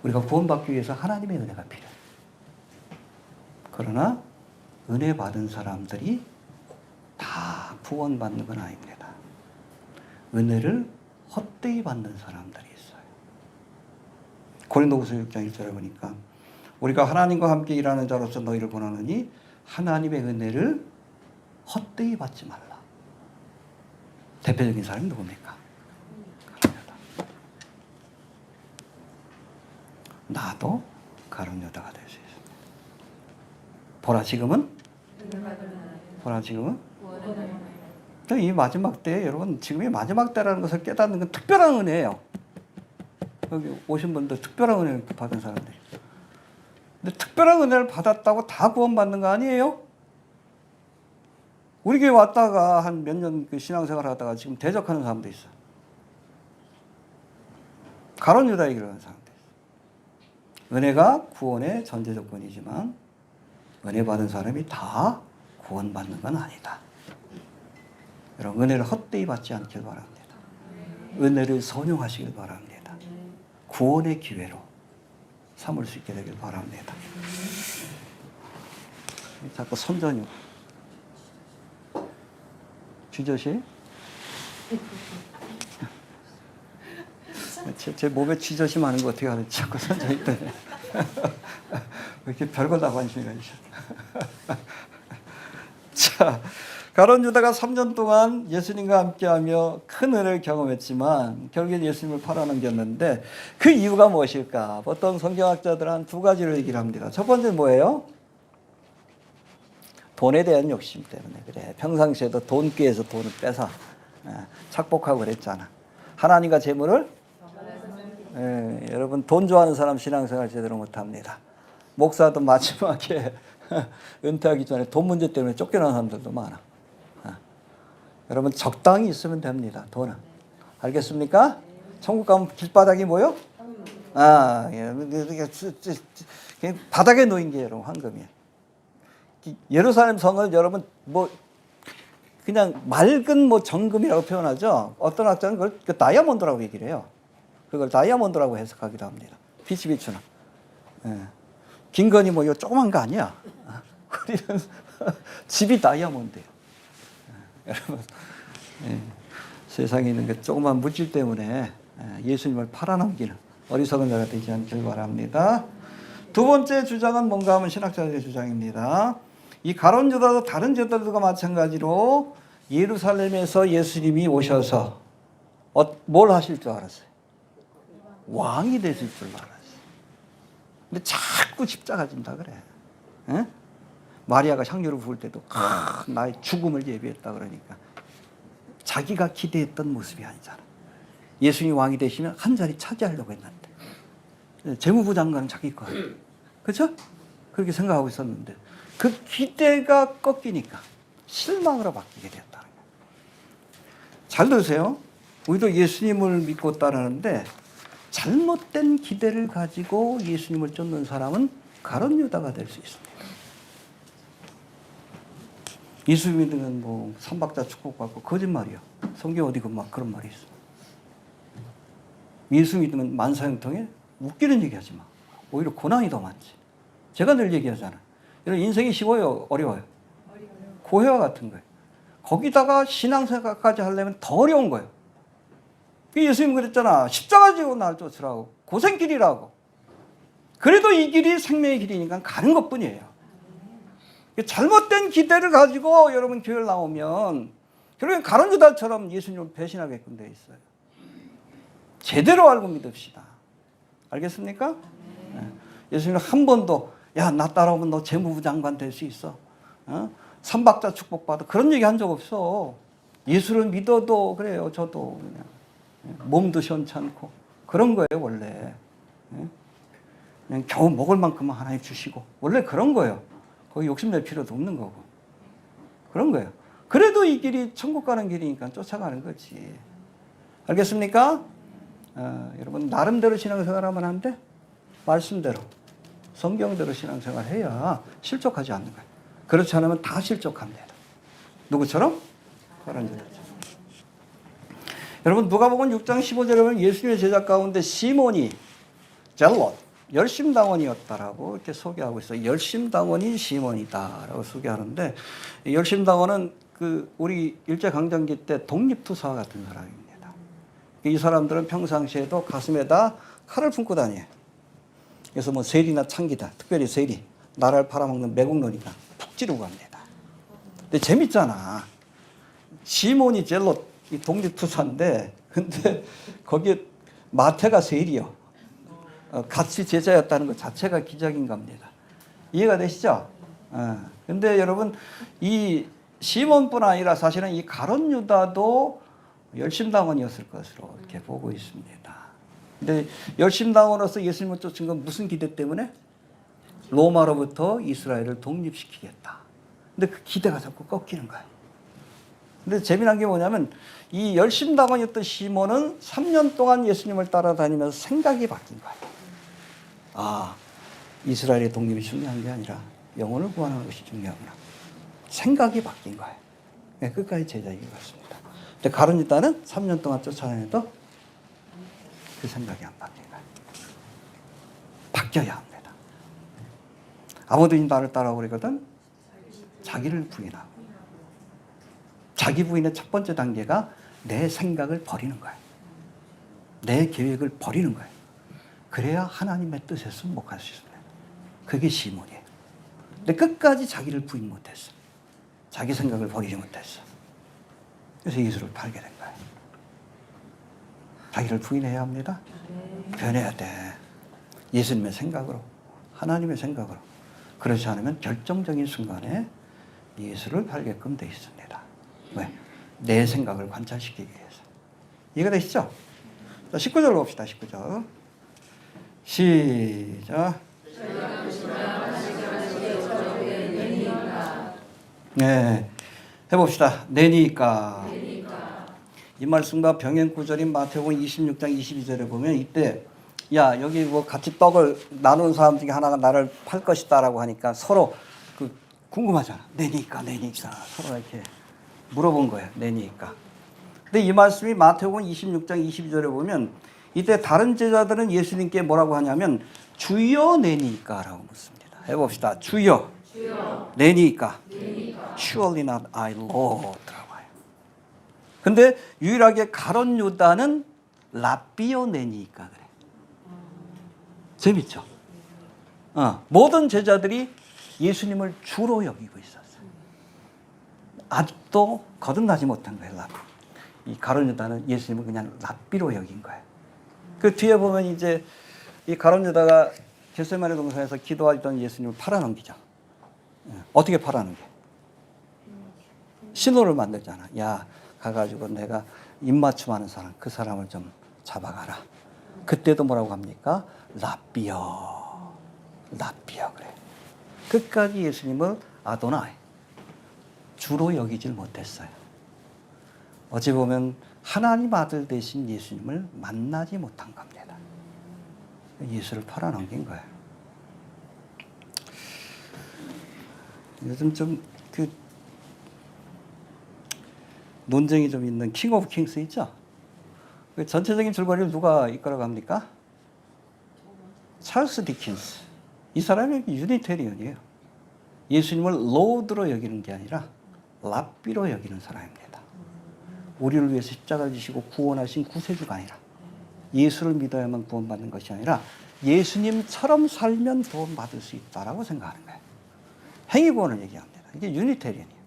우리가 구원받기 위해서 하나님의 은혜가 필요해요. 그러나 은혜 받은 사람들이 다 구원받는 건 아닙니다. 은혜를 헛되이 받는 사람들이 있어요. 고린도후서 6장 1절에 보니까 우리가 하나님과 함께 일하는 자로서 너희를 권하느니 하나님의 은혜를 헛되이 받지 말라. 대표적인 사람이 누굽니까? 나도 가룟 유다가 될 수 있습니다. 보라 지금은 이 마지막 때, 여러분 지금이 마지막 때라는 것을 깨닫는 건 특별한 은혜예요. 여기 오신 분들 특별한 은혜를 받은 사람들. 근데 특별한 은혜를 받았다고 다 구원받는 거 아니에요? 우리 교회 왔다가 한 몇 년 그 신앙생활 하다가 지금 대적하는 사람도 있어. 가룟 유다 얘기를 하는 사람도 있어. 은혜가 구원의 전제 조건이지만 은혜 받은 사람이 다 구원받는 건 아니다. 여러분, 은혜를 헛되이 받지 않길 바랍니다. 은혜를 선용하시길 바랍니다. 구원의 기회로 삼을 수 있게 되길 바랍니다. 자꾸 선전유. 쥐젖이? 제 몸에 쥐젖이 많은 거 어떻게 하는지 자꾸 선전이 때문에. 왜 이렇게 별걸 다 관심이 가시죠? 자, 가룟 유다가 3년 동안 예수님과 함께하며 큰 은혜를 경험했지만 결국엔 예수님을 팔아넘겼는데 그 이유가 무엇일까? 보통 성경학자들은 한 두 가지를 얘기를 합니다. 첫 번째는 뭐예요? 돈에 대한 욕심 때문에 그래. 평상시에도 돈귀에서 돈을 빼서 착복하고 그랬잖아. 하나님과 재물을 여러분 돈 좋아하는 사람 신앙생활 제대로 못합니다. 목사도 마지막에 은퇴하기 전에 돈 문제 때문에 쫓겨난 사람들도 많아. 여러분 적당히 있으면 됩니다. 돈은. 알겠습니까? 천국 가면 길바닥이 뭐요? 바닥에 놓인 게 여러분 황금이에요. 예루살렘 성을 여러분 뭐 그냥 맑은 뭐 정금이라고 표현하죠. 어떤 학자는 그걸 다이아몬드라고 얘기를 해요. 그걸 다이아몬드라고 해석하기도 합니다. 빛이 비추는. 김건희 뭐 이거 조그만 거 아니야. 우리는 집이 다이아몬드예요. 여러분, 세상에 있는 그 조그만 물질 때문에 예수님을 팔아넘기는 어리석은 자가 되지 않길 바랍니다. 두 번째 주장은 뭔가 하면 신학자들의 주장입니다. 이 가룟 유다도 다른 제자들과 마찬가지로 예루살렘에서 예수님이 오셔서 뭘 하실 줄 알았어요? 왕이 되실 줄 알았어요. 근데 자꾸 십자가 진다 그래. 에? 마리아가 향유를 부을 때도 나의 죽음을 예비했다 그러니까 자기가 기대했던 모습이 아니잖아. 예수님이 왕이 되시면 한 자리 차지하려고 했는데 재무부 장관은 자기 거 그렇죠? 그렇게 생각하고 있었는데 그 기대가 꺾이니까 실망으로 바뀌게 되었다는 거예요. 잘 들으세요. 우리도 예수님을 믿고 따르는데 잘못된 기대를 가지고 예수님을 쫓는 사람은 가룟 유다가 될 수 있습니다. 예수 믿으면 뭐 삼박자 축복받고 거짓말이야. 성경 어디 그런 말이 있어. 예수 믿으면 만사형통에 웃기는 얘기하지 마. 오히려 고난이 더 많지. 제가 늘 얘기하잖아. 여러분 인생이 쉬워요, 어려워요? 고해와 같은 거예요. 거기다가 신앙생활까지 하려면 더 어려운 거예요. 예수님 그랬잖아. 십자가 지고 날 쫓으라고. 고생길이라고. 그래도 이 길이 생명의 길이니까 가는 것뿐이에요. 잘못된 기대를 가지고 여러분 교회를 나오면 결국엔 가룟 유다처럼 예수님을 배신하게끔 되어 있어요. 제대로 알고 믿읍시다. 알겠습니까? 예수님은 한 번도 야, 나 따라오면 너 재무부 장관 될 수 있어. 삼박자 축복받아. 그런 얘기 한 적 없어. 예수를 믿어도 그래요. 저도 그냥. 몸도 시원찮고. 그런 거예요, 원래. 그냥 겨우 먹을 만큼만 하나님 주시고. 원래 그런 거예요. 거기 욕심낼 필요도 없는 거고. 그런 거예요. 그래도 이 길이 천국 가는 길이니까 쫓아가는 거지. 알겠습니까? 여러분, 나름대로 신앙생활하면 안 돼? 말씀대로. 성경대로 신앙생활 해야 실족하지 않는 거예요. 그렇지 않으면 다 실족합니다. 누구처럼? 바란자처럼. 여러분, 누가복음 6장 15절에 보면 예수님의 제자 가운데 시몬이 젤롯, 열심당원이었다라고 이렇게 소개하고 있어요. 열심당원인 시몬이다라고 소개하는데, 열심당원은 우리 일제강점기 때 독립투사와 같은 사람입니다. 이 사람들은 평상시에도 가슴에다 칼을 품고 다녀요. 그래서 뭐 세리나 창기다, 특별히 세리, 나라를 팔아먹는 매국노니까 푹 찌르고 갑니다. 근데 재밌잖아. 시몬이 젤롯, 이 독립투사인데, 근데 거기에 마태가 세리요. 같이 제자였다는 것 자체가 기적인 겁니다. 이해가 되시죠? 근데 여러분, 이 시몬뿐 아니라 사실은 이 가룟 유다도 열심당원이었을 것으로 이렇게 보고 있습니다. 근데 열심당원으로서 예수님을 쫓은 건 무슨 기대 때문에? 로마로부터 이스라엘을 독립시키겠다. 근데 그 기대가 자꾸 꺾이는 거예요. 근데 재미난 게 뭐냐면 이 열심당원이었던 시몬은 3년 동안 예수님을 따라다니면서 생각이 바뀐 거예요. 아, 이스라엘의 독립이 중요한 게 아니라 영혼을 구하는 것이 중요하구나. 생각이 바뀐 거예요. 네, 끝까지 제자이기 같습니다. 근데 가룟 유다는 3년 동안 쫓아다녀도 그 생각이 안 바뀐 거예요. 바뀌어야 합니다. 아무도 나를 따라오거든 자기를 부인하고. 자기 부인의 첫 번째 단계가 내 생각을 버리는 거예요. 내 계획을 버리는 거예요. 그래야 하나님의 뜻에 승복할 수 있습니다. 그게 시몬이에요. 근데 끝까지 자기를 부인 못했어. 자기 생각을 버리지 못했어. 그래서 예수를 팔게 된 거예요. 자기를 부인해야 합니다. 변해야 돼. 예수님의 생각으로, 하나님의 생각으로. 그렇지 않으면 결정적인 순간에 예수를 팔게끔 돼 있습니다. 왜? 내 생각을 관찰시키기 위해서. 이해가 되시죠? 자, 19절로 봅시다. 19절. 시작. 네, 해봅시다. 내니까. 이 말씀과 병행 구절인 마태복음 26장 22절에 보면 이때 야, 여기 뭐 같이 떡을 나누는 사람 중에 하나가 나를 팔 것이다라고 하니까 서로 궁금하잖아. 내니까 서로 이렇게 물어본 거예요. 내니까. 근데 이 말씀이 마태복음 26장 22절에 보면 이때 다른 제자들은 예수님께 뭐라고 하냐면 주여 내니까라고 묻습니다. 해봅시다. 주여. 내니까. Surely not I Lord라고 해요. 근데 유일하게 가룟 유다는 라비오 내니까 그래. 재밌죠? 모든 제자들이 예수님을 주로 여기고 있었어요. 아직도 거듭나지 못한 거예요. 이 가룟 유다는 예수님을 그냥 랍비로 여긴 거예요. 그 뒤에 보면 이제 이 가룟 유다가 겟세마네 동산에서 기도하던 예수님을 팔아넘기죠. 어떻게 팔아넘겨? 신호를 만들잖아. 야, 가가지고 내가 입맞춤하는 사람, 그 사람을 좀 잡아가라. 그때도 뭐라고 합니까? 랍비여 그래. 끝까지 예수님을 아도나이, 주로 여기질 못했어요. 어찌 보면 하나님 아들 되신 예수님을 만나지 못한 겁니다. 예수를 팔아넘긴 거예요. 요즘 좀 논쟁이 좀 있는 킹 오브 킹스 있죠? 그 전체적인 줄거리를 누가 이끌어갑니까? 찰스 디킨스. 이 사람이 유니테리언이에요. 예수님을 로드로 여기는 게 아니라 랍비로 여기는 사람입니다. 우리를 위해서 십자가를 지시고 구원하신 구세주가 아니라 예수를 믿어야만 구원받는 것이 아니라 예수님처럼 살면 구원받을 수 있다라고 생각하는 거예요. 행위구원을 얘기합니다. 이게 유니테리언이에요.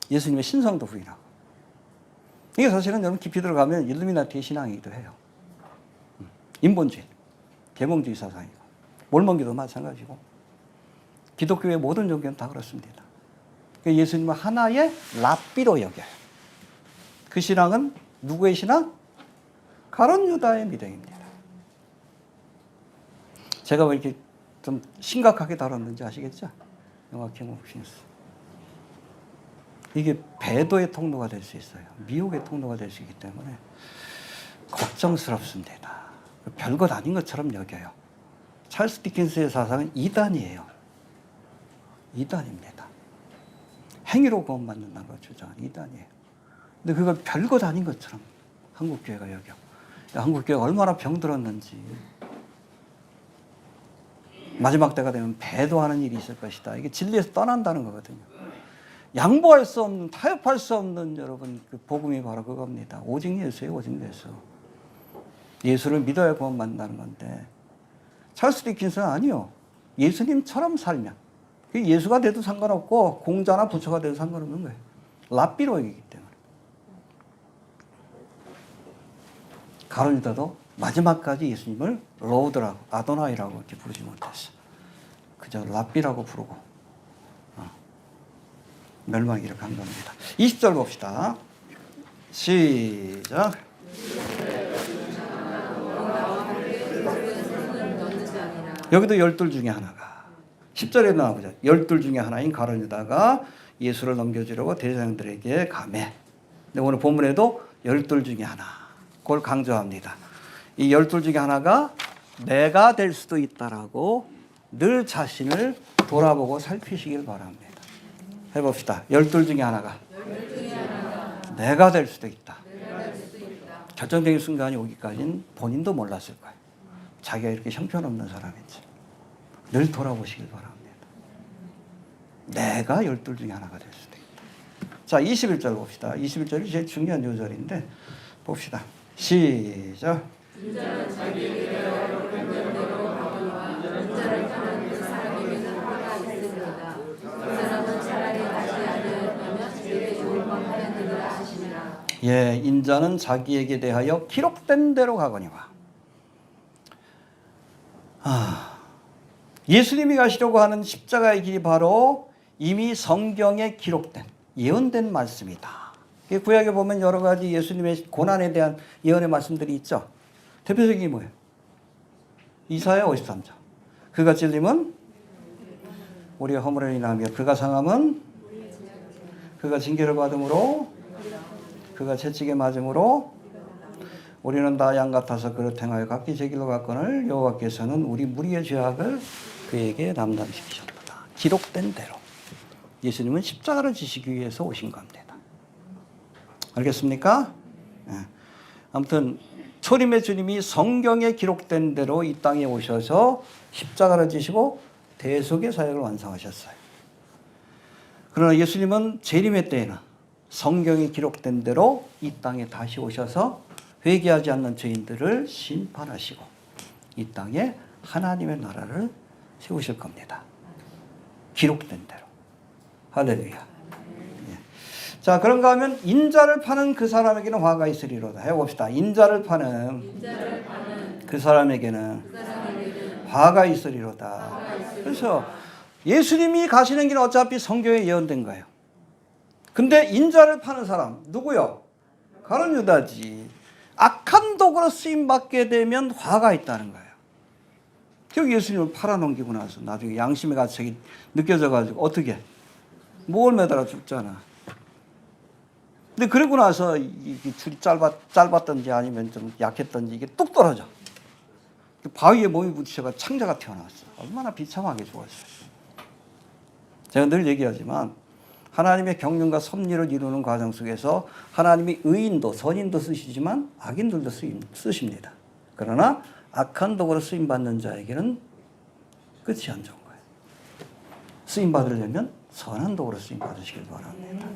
예수님의 신성도 부인하고. 이게 사실은 여러분 깊이 들어가면 일루미나티의 신앙이기도 해요. 인본주의, 계몽주의 사상이고, 몰몬교도 마찬가지고. 기독교의 모든 종교는 다 그렇습니다. 예수님은 하나의 랍비로 여겨요. 그 신앙은 누구의 신앙? 가룟 유다의 믿음입니다. 제가 왜 이렇게 좀 심각하게 다뤘는지 아시겠죠? 영화 킹 오브 퀸스. 이게 배도의 통로가 될 수 있어요. 미혹의 통로가 될 수 있기 때문에 걱정스럽습니다. 별것 아닌 것처럼 여겨요. 찰스 디킨스의 사상은 이단이에요. 이단입니다. 행위로 구원받는다는 걸 주장하는 이단이에요. 근데 그걸 별것 아닌 것처럼 한국교회가 여겨. 한국교회가 얼마나 병들었는지. 마지막 때가 되면 배도하는 일이 있을 것이다. 이게 진리에서 떠난다는 거거든요. 양보할 수 없는, 타협할 수 없는 여러분 그 복음이 바로 그겁니다. 오직 예수예요, 오직 예수. 예수를 믿어야 구원받는다는 건데 찰스 디킨스는 아니요. 예수님처럼 살면 예수가 돼도 상관없고 공자나 부처가 돼도 상관없는 거예요. 랍비로 여기기 때문에. 가룟 유다도 마지막까지 예수님을 로드라고 아도나이라고 이렇게 부르지 못했어. 그저 랍비라고 부르고 멸망이를 간 겁니다. 20절 봅시다. 시작. 여기도 열둘 중에 하나가 10절에 나오죠. 열둘 중에 하나인 가룟 유다가 예수를 넘겨주려고 대제사장들에게 가매. 근데 오늘 본문에도 열둘 중에 하나. 그걸 강조합니다. 이 열둘 중에 하나가 내가 될 수도 있다라고 늘 자신을 돌아보고 살피시길 바랍니다. 해봅시다. 열둘 중에 하나가 내가 될 수도 있다. 결정적인 순간이 오기까지는 본인도 몰랐을 거예요. 자기가 이렇게 형편없는 사람인지. 늘 돌아보시길 바랍니다. 내가 열둘 중에 하나가 될 수도 있다. 자, 21절 봅시다. 21절이 제일 중요한 요절인데 봅시다. 시작. 인자는 자기에게 대하여 변명대로 하거니와 인자를 파는 그 사람에게는 화가 있으리로다. 그 사람은 차라리 나지 아니하였다면 제게 좋을 뻔하였느니라 하시니라. 예, 인자는 자기에게 대하여 기록된 대로 가거니와. 예수님이 가시려고 하는 십자가의 길이 바로 이미 성경에 기록된 예언된 말씀이다. 구약에 보면 여러 가지 예수님의 고난에 대한 예언의 말씀들이 있죠. 대표적인 게 뭐예요? 이사야 53장. 그가 찔림은 우리의 허물을 인하며 그가 상함은 그가 징계를 받음으로 그가 채찍에 맞음으로 우리는 다 양 같아서 그릇 행하여 각기 제 길로 갔거늘 여호와께서는 우리 무리의 죄악을 그에게 담당시키셨다. 기록된 대로 예수님은 십자가를 지시기 위해서 오신 겁니다. 알겠습니까? 네. 아무튼 초림의 주님이 성경에 기록된 대로 이 땅에 오셔서 십자가를 지시고 대속의 사역을 완성하셨어요. 그러나 예수님은 재림의 때에는 성경에 기록된 대로 이 땅에 다시 오셔서 회개하지 않는 죄인들을 심판하시고 이 땅에 하나님의 나라를 세우실 겁니다. 기록된 대로. 할렐루야. 자, 그런가 하면 인자를 파는 그 사람에게는 화가 있으리로다. 해봅시다. 인자를 파는 그 사람에게는 화가 있으리로다. 그래서 예수님이 가시는 길은 어차피 성경에 예언된 거예요. 근데 인자를 파는 사람 누구요? 가룟 유다지. 악한 도구로 쓰임받게 되면 화가 있다는 거예요. 결국 예수님을 팔아넘기고 나서 나중에 양심의 가책이 느껴져가지고 어떻게? 목을 매달아 죽잖아. 근데 그러고 나서 이 줄이 짧았던지 아니면 좀 약했던지 이게 뚝 떨어져. 바위에 몸이 부딪혀가 창자가 튀어나왔어. 얼마나 비참하게 죽었어요. 제가 늘 얘기하지만 하나님의 경륜과 섭리를 이루는 과정 속에서 하나님이 의인도 선인도 쓰시지만 악인들도 쓰십니다. 그러나 악한 도구로 쓰임받는 자에게는 끝이 안 좋은 거예요. 쓰임받으려면 선한 도구로 쓰임받으시길 바랍니다.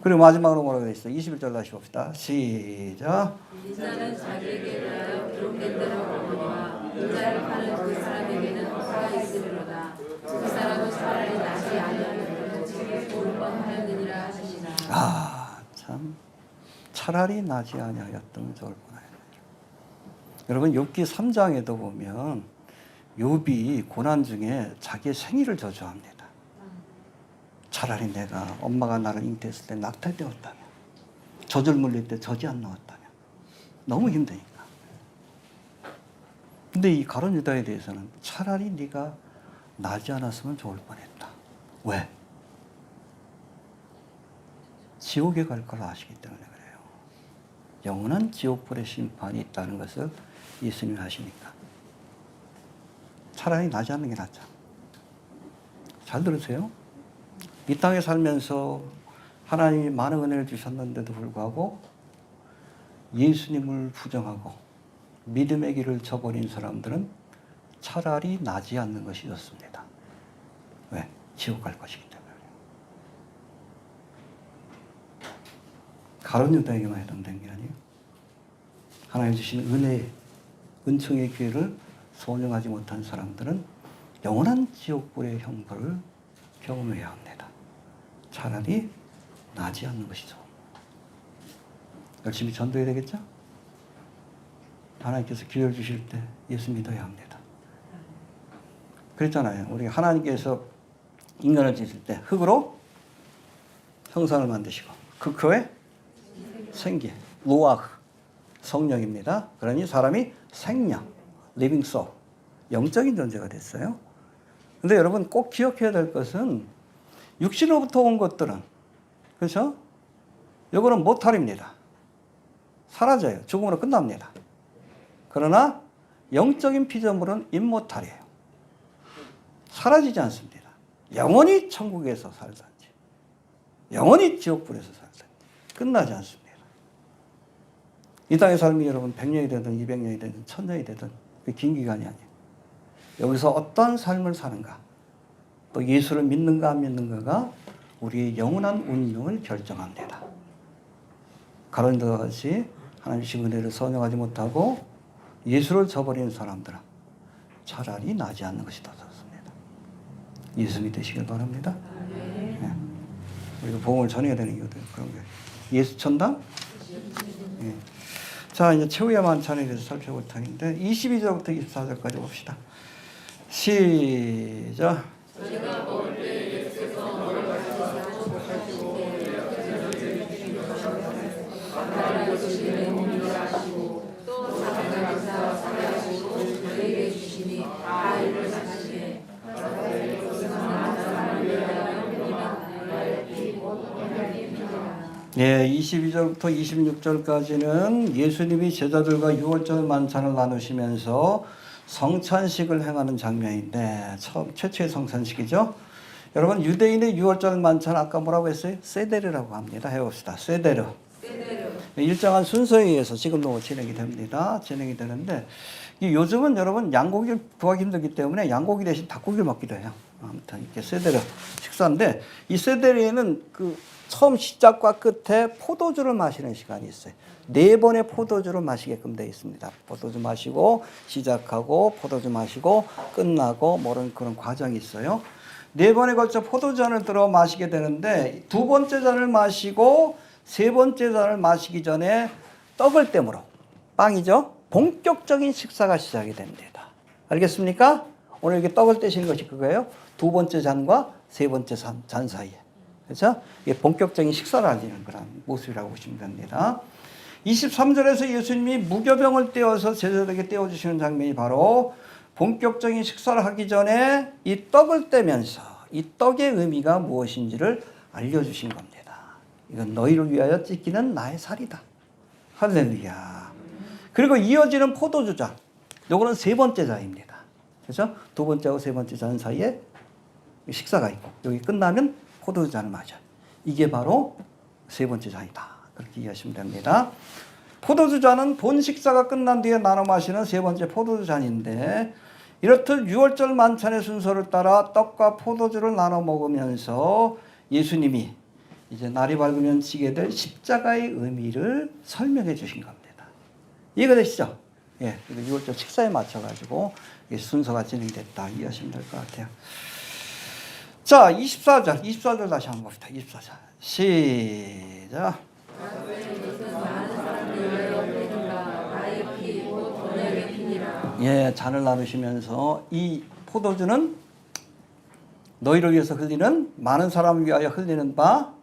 그리고 마지막으로 뭐라고 되어 있어요? 21절 다시 봅시다. 시작. 인자는 자기에게 대하여 기록된 대로 하거니와 인자를 파는 그 사람에게는 화가 있으리로다. 그 사람은 차라리 나지 아니하였으면 제게 좋을 뻔하였느니라 하시니라. 아, 참 차라리 나지 아니하였으면 좋을 뻔하였느니라. 여러분 욥기 3장에도 보면 욥이 고난 중에 자기의 생일을 저주합니다. 차라리 내가 엄마가 나를 잉태했을 때 낙태되었다면, 젖을 물릴 때 젖이 안 나왔다면, 너무 힘드니까. 근데 이 가룟 유다에 대해서는 차라리 네가 나지 않았으면 좋을 뻔했다. 왜? 지옥에 갈 걸 아시기 때문에 그래요. 영원한 지옥불의 심판이 있다는 것을 예수님이 하시니까 차라리 나지 않는 게 낫잖아. 잘 들으세요. 이 땅에 살면서 하나님이 많은 은혜를 주셨는데도 불구하고 예수님을 부정하고 믿음의 길을 저버린 사람들은 차라리 나지 않는 것이 좋습니다. 왜? 지옥 갈 것이기 때문에. 가룟 유다에게만 해당된 게 아니에요. 하나님 주신 은혜, 은총의 기회를 소원하지 못한 사람들은 영원한 지옥불의 형벌을 경험해야 합니다. 차라리 나지 않는 것이죠. 열심히 전도해야 되겠죠? 하나님께서 기회를 주실 때 예수 믿어야 합니다. 그랬잖아요. 우리 하나님께서 인간을 지으실 때 흙으로 형상을 만드시고 그 흙에 생기, 루아흐, 성령입니다. 그러니 사람이 생명, 리빙 소울, 영적인 존재가 됐어요. 근데 여러분 꼭 기억해야 될 것은 육신으로부터 온 것들은, 그렇죠? 이거는 모탈입니다. 사라져요. 죽음으로 끝납니다. 그러나 영적인 피조물은 임모탈이에요. 사라지지 않습니다. 영원히 천국에서 살든지 영원히 지옥불에서 살든지 끝나지 않습니다. 이 땅의 삶이 여러분 100년이 되든 200년이 되든 1000년이 되든 그 긴 기간이 아니에요. 여기서 어떤 삶을 사는가, 또 예수를 믿는가 안 믿는가가 우리의 영원한 운명을 결정합니다. 가룟 유다와 같이 하나님의 은혜를 선용하지 못하고 예수를 저버리는 사람들은 차라리 나지 않는 것이 더 좋습니다. 예수 믿으시길 바랍니다. 네. 우리가 복음을 전해야 되는 이유도 그런 거예요. 예수 천당? 네. 자, 이제 최후의 만찬에 대해서 살펴볼 터인데 22절부터 24절까지 봅시다. 시작. 예, 22절부터 26절까지는 예수님이 제자들과 유월절 만찬을 나누시면서 성찬식을 행하는 장면인데 최초의 성찬식이죠. 여러분 유대인의 유월절 만찬 아까 뭐라고 했어요? 세데르라고 합니다. 해봅시다. 세데르. 일정한 순서에 의해서 지금도 진행이 됩니다. 진행이 되는데 요즘은 여러분 양고기를 구하기 힘들기 때문에 양고기 대신 닭고기를 먹기도 해요. 아무튼 이렇게 세데르 식사인데 이 세데르에는 그 처음 시작과 끝에 포도주를 마시는 시간이 있어요. 4번의 포도주를 마시게끔 되어 있습니다. 포도주 마시고 시작하고 포도주 마시고 끝나고 뭐 그런 과정이 있어요. 4번에 걸쳐 포도잔을 들어 마시게 되는데 2번째 잔을 마시고 3번째 잔을 마시기 전에 떡을 땜으로 빵이죠. 본격적인 식사가 시작이 됩니다. 알겠습니까? 오늘 이렇게 떡을 떼시는 것이 그거예요. 2번째 잔과 3번째 잔 사이에. 그렇죠? 이게 본격적인 식사를 하는 그런 모습이라고 보시면 됩니다. 23절에서 예수님이 무교병을 떼어서 제자들에게 떼어주시는 장면이 바로 본격적인 식사를 하기 전에 이 떡을 떼면서 이 떡의 의미가 무엇인지를 알려주신 겁니다. 이건 너희를 위하여 찢기는 나의 살이다. 할렐루야. 그리고 이어지는 포도주잔. 요거는 3번째 잔입니다. 그렇죠? 2번째하고 3번째 잔 사이에 식사가 있고 여기 끝나면 포도주잔을 마셔. 이게 바로 3번째 잔이다. 그렇게 이해하시면 됩니다. 포도주잔은 본 식사가 끝난 뒤에 나눠 마시는 3번째 포도주잔인데 이렇듯 유월절 만찬의 순서를 따라 떡과 포도주를 나눠 먹으면서 예수님이 이제 날이 밝으면 지게 될 십자가의 의미를 설명해 주신 겁니다. 이해가 되시죠? 예, 유월절 식사에 맞춰가지고 순서가 진행됐다. 이해하시면 될 것 같아요. 자, 24절 다시 한번 봅시다. 24절. 시작. 예, 잔을 나누시면서 이 포도주는 너희를 위해서 흘리는 많은 사람을 위하여 흘리는 바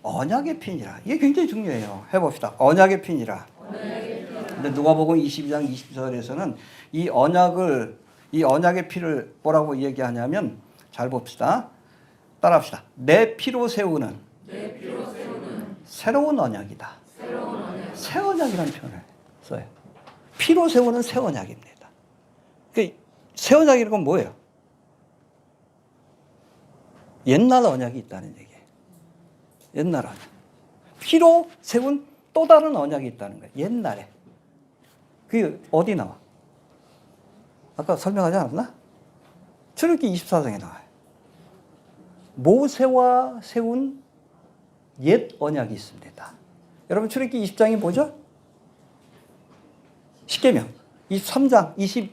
언약의 피니라. 이게 굉장히 중요해요. 해봅시다. 언약의 피니라. 근데 누가복음 22장 20절에서는 이 언약의 피를 뭐라고 얘기하냐면 잘 봅시다. 따라합시다. 내 피로 세우는 새로운 언약이다. 새 언약이라는 표현을 써요. 피로 세우는 새 언약입니다. 그러니까 새 언약이라는 건 뭐예요? 옛날 언약이 있다는 얘기예요. 옛날 언약. 피로 세운 또 다른 언약이 있다는 거예요. 옛날에. 그게 어디 나와? 아까 설명하지 않았나? 출애굽기 24장에 나와요. 모세와 세운 옛 언약이 있습니다. 여러분 출애굽기 20장이 뭐죠? 십계명. 23장, 20장,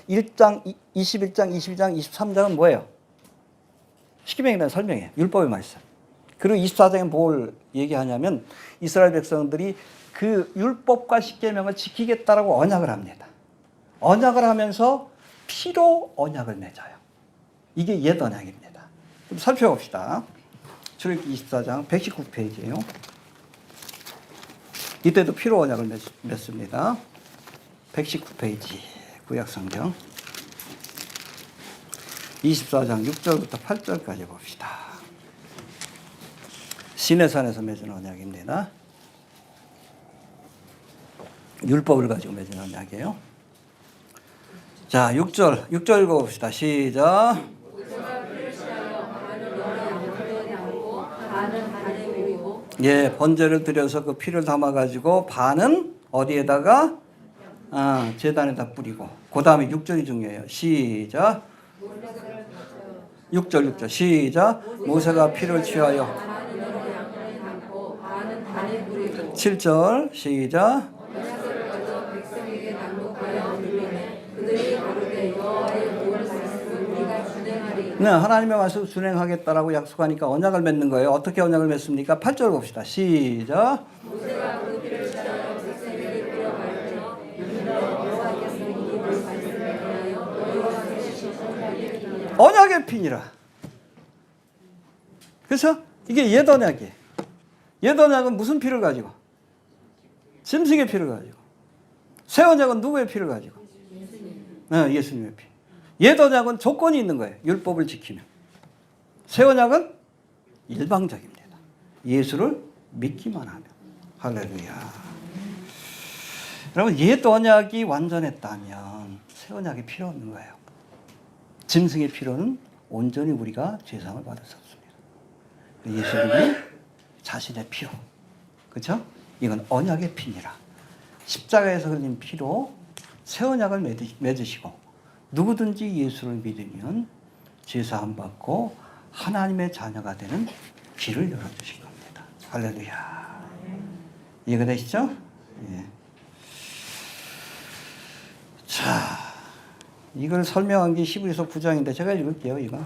1장, 21장, 22장, 23장은 뭐예요? 십계명이라는 설명이에요. 율법의 말씀. 그리고 24장에 뭘 얘기하냐면 이스라엘 백성들이 그 율법과 십계명을 지키겠다라고 언약을 합니다. 언약을 하면서 피로 언약을 맺어요. 이게 옛 언약입니다. 좀 살펴봅시다. 출애굽기 24장 119페이지예요. 이때도 피로 언약을 맺습니다. 119페이지 구약성경 24장 6절부터 8절까지 봅시다. 시내산에서 맺은 언약입니다. 율법을 가지고 맺은 언약이에요. 자, 6절 읽어봅시다. 시작. 예, 번제를 드려서 그 피를 담아가지고 반은 어디에다가? 제단에다 뿌리고. 그 다음에 6절이 중요해요. 시작. 6절 시작. 모세가 피를 취하여 7절 시작. 네, 하나님의 말씀을 준행하겠다라고 약속하니까 언약을 맺는 거예요. 어떻게 언약을 맺습니까? 8절 봅시다. 시작. 언약의 피니라. 그래서 이게 옛 언약이에요. 옛 언약은 무슨 피를 가지고? 짐승의 피를 가지고. 새 언약은 누구의 피를 가지고? 네, 예수님의 피. 옛 언약은 조건이 있는 거예요. 율법을 지키면. 새 언약은 일방적입니다. 예수를 믿기만 하면. 할렐루야. 여러분, 옛 언약이 완전했다면 새 언약이 필요 없는 거예요. 짐승의 피로는 온전히 우리가 죄상을 받을 수 없습니다. 예수님이 자신의 피로, 그렇죠? 이건 언약의 피니라. 십자가에서 흘린 피로 새 언약을 맺으시고 누구든지 예수를 믿으면 죄사함 받고 하나님의 자녀가 되는 길을 열어주신 겁니다. 할렐루야. 이해가 되시죠? 예. 자, 이걸 설명한 게 히브리서 9장인데 제가 읽을게요. 이거.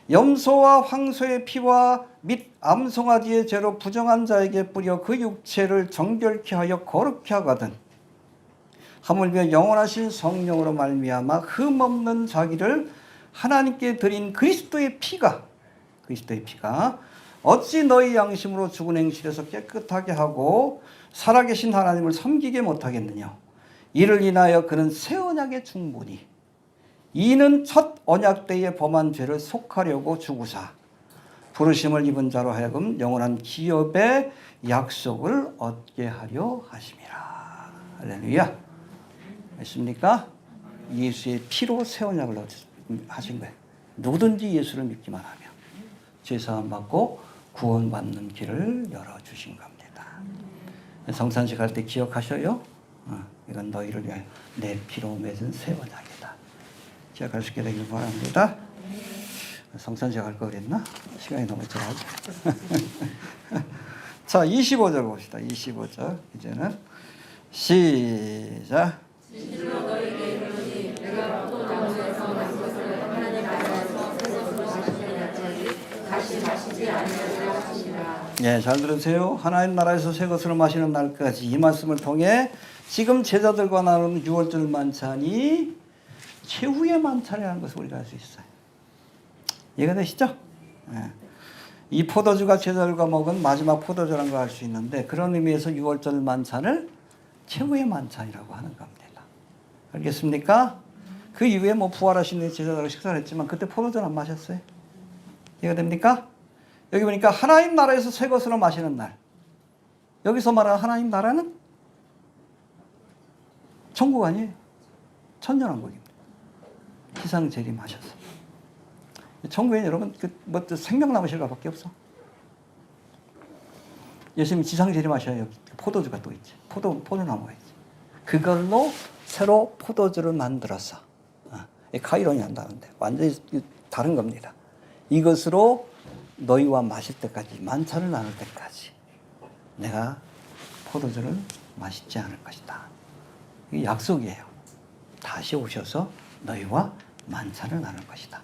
염소와 황소의 피와 및 암송아지의 죄로 부정한 자에게 뿌려 그 육체를 정결케 하여 거룩케 하거든 하물며 영원하신 성령으로 말미암아 흠없는 자기를 하나님께 드린 그리스도의 피가 어찌 너희 양심으로 죽은 행실에서 깨끗하게 하고 살아계신 하나님을 섬기게 못하겠느냐. 이를 인하여 그는 새 언약의 충분히 이는 첫 언약 때에 범한 죄를 속하려고 죽으사 부르심을 입은 자로 하여금 영원한 기업의 약속을 얻게 하려 하심이라. 할렐루야. 됐습니까? 예수의 피로 새 언약을 하신 거예요. 누구든지 예수를 믿기만 하면 죄사함 받고 구원받는 길을 열어주신 겁니다. 성찬식 할 때 기억하셔요. 이건 너희를 위하여 내 피로 맺은 새 언약이다. 기억할 수 있게 되길 바랍니다. 성찬식 할 거 그랬나? 시간이 너무 짧아서. 자, 25절 봅시다. 25절. 이제는 시작. 진실로 너희에게 이르노니 내가 포도나무에서 난 것을 하나님 나라에서 새 것으로 마시지 다시 마시지 아니하리라 하시니라. 예, 잘 들으세요. 하나님 나라에서 새 것으로 마시는 날까지 이 말씀을 통해 지금 제자들과 나누는 6월절 만찬이 최후의 만찬이라는 것을 우리가 알 수 있어요. 이해가 되시죠? 예. 이 포도주가 제자들과 먹은 마지막 포도주라는 걸 알 수 있는데 그런 의미에서 유월절 만찬을 최후의 만찬이라고 하는 겁니다. 알겠습니까? 그 이후에 뭐 부활하신 제자들과 식사를 했지만 그때 포도주는 안 마셨어요. 이해가 됩니까? 여기 보니까 하나님 나라에서 새 것으로 마시는 날. 여기서 말하는 하나님 나라는 천국 아니에요. 천년왕국입니다. 지상 재림하셔서. 천국에 여러분 뭐 생명 남으실 것밖에 없어. 예수님이 지상 재림하셔야 여기 포도주가 또 있지. 포도나무가 있지. 그걸로 새로 포도주를 만들어서 카이론이 한다는데 완전히 다른 겁니다. 이것으로 너희와 마실 때까지 만찬을 나눌 때까지 내가 포도주를 마시지 않을 것이다. 이게 약속이에요. 다시 오셔서 너희와 만찬을 나눌 것이다.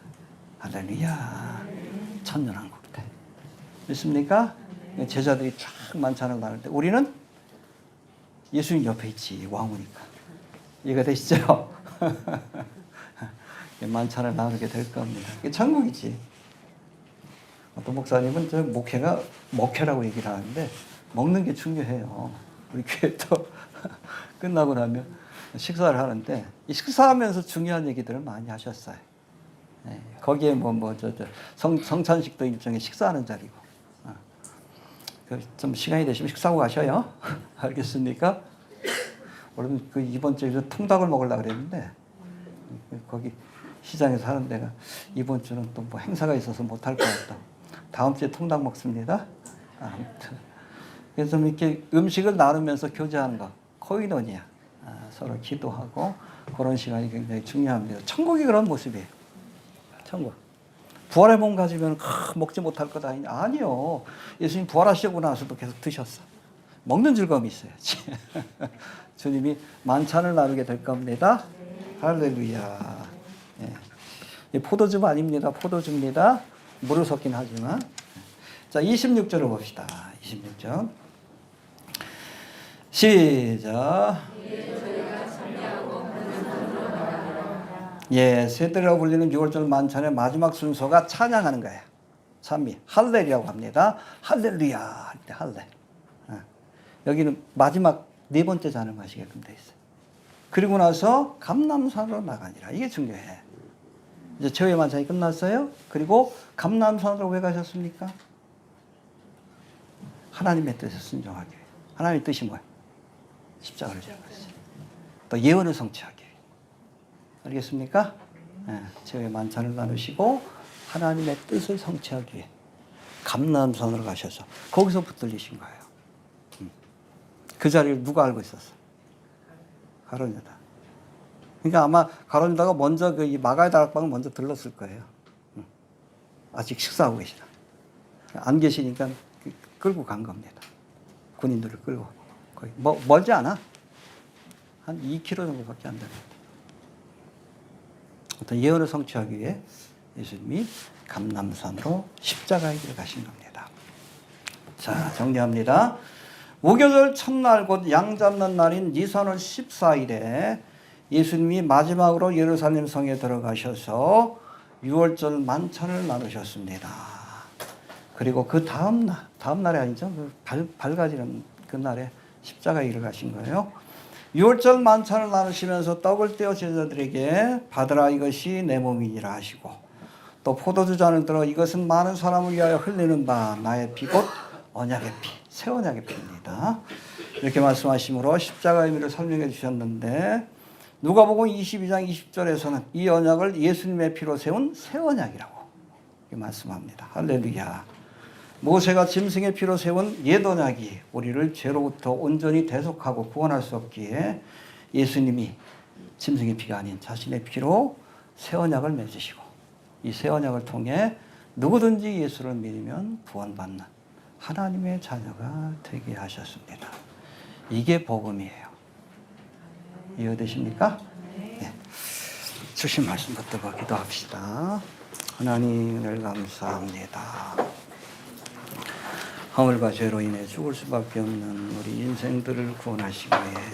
할렐루야. 천년왕국 때. 믿습니까? 제자들이 쫙 만찬을 나눌 때 우리는 예수님 옆에 있지. 왕후니까. 이해가 되시죠? 만찬을 나누게 될 겁니다. 이게 천국이지. 어떤 목사님은 저 목회가 먹회라고 얘기를 하는데 먹는 게 중요해요. 우리 교회도 끝나고 나면 식사를 하는데 이 식사하면서 중요한 얘기들을 많이 하셨어요. 네, 거기에 성찬식도 일종의 식사하는 자리고. 좀 시간이 되시면 식사하고 가셔요. 알겠습니까? 오늘 그 이번 주에 통닭을 먹으려고 그랬는데 거기 시장에서 하는 데가 이번 주는 또 뭐 행사가 있어서 못할 것 같다. 다음 주에 통닭 먹습니다. 아무튼 그래서 이렇게 음식을 나누면서 교제하는 거 코이노니아, 서로 기도하고 그런 시간이 굉장히 중요합니다. 천국이 그런 모습이에요. 천국. 부활의 몸 가지면 먹지 못할 것 아니냐? 아니요. 예수님 부활하시고 나서도 계속 드셨어. 먹는 즐거움이 있어야지. 주님이 만찬을 나누게 될 겁니다. 할렐루야. 예. 포도주 아닙니다. 포도주입니다. 물을 섞긴 하지만. 자, 26절을 봅시다. 26절. 시작. 예, 세대라고 불리는 6월절 만찬의 마지막 순서가 찬양하는 거예요. 찬미, 할렐이라고 합니다. 할렐루야 할 때 할렐. 여기는 마지막 네 번째 잔을 마시게끔 돼 있어요. 그리고 나서 감람산으로 나가니라. 이게 중요해. 이제 최후의 만찬이 끝났어요. 그리고 감람산으로 왜 가셨습니까? 하나님의 뜻에 순종하기 위해. 하나님의 뜻이 뭐야? 십자가를 지는 것이죠. 또 예언을 성취하기 위해. 알겠습니까? 네, 최후의 만찬을 나누시고 하나님의 뜻을 성취하기 위해 감람산으로 가셔서 거기서 붙들리신 거예요. 그 자리를 누가 알고 있었어? 가룟 유다. 그러니까 아마 가룟 유다가 먼저 그 마가의 다락방을 먼저 들렀을 거예요. 아직 식사하고 계시다. 안 계시니까 끌고 간 겁니다. 군인들을 끌고. 거의 멀지 않아. 한 2km 정도밖에 안 됩니다. 어떤 예언을 성취하기 위해 예수님이 감람산으로 십자가의 길을 가신 겁니다. 자, 정리합니다. 무교절 첫날 곧 양 잡는 날인 니산월 14일에 예수님이 마지막으로 예루살렘 성에 들어가셔서 유월절 만찬을 나누셨습니다. 그리고 그 다음 날이 아니죠. 밝아지는 그 날에 십자가의 길을 가신 거예요. 유월절 만찬을 나누시면서 떡을 떼어 제자들에게 받으라 이것이 내 몸이니라 하시고 또 포도주 잔을 들어 이것은 많은 사람을 위하여 흘리는 바 나의 피 곧 언약의 피, 새 언약의 피입니다. 이렇게 말씀하심으로 십자가의 의미를 설명해 주셨는데 누가복음 22장 20절에서는 이 언약을 예수님의 피로 세운 새 언약이라고 말씀합니다. 할렐루야. 모세가 짐승의 피로 세운 옛 언약이 우리를 죄로부터 온전히 대속하고 구원할 수 없기에 예수님이 짐승의 피가 아닌 자신의 피로 새 언약을 맺으시고 이 새 언약을 통해 누구든지 예수를 믿으면 구원받는 하나님의 자녀가 되게 하셨습니다. 이게 복음이에요. 이해되십니까? 네. 주신 말씀 붙들고 기도합시다. 하나님을 감사합니다. 허물과 죄로 인해 죽을 수밖에 없는 우리 인생들을 구원하시기 위해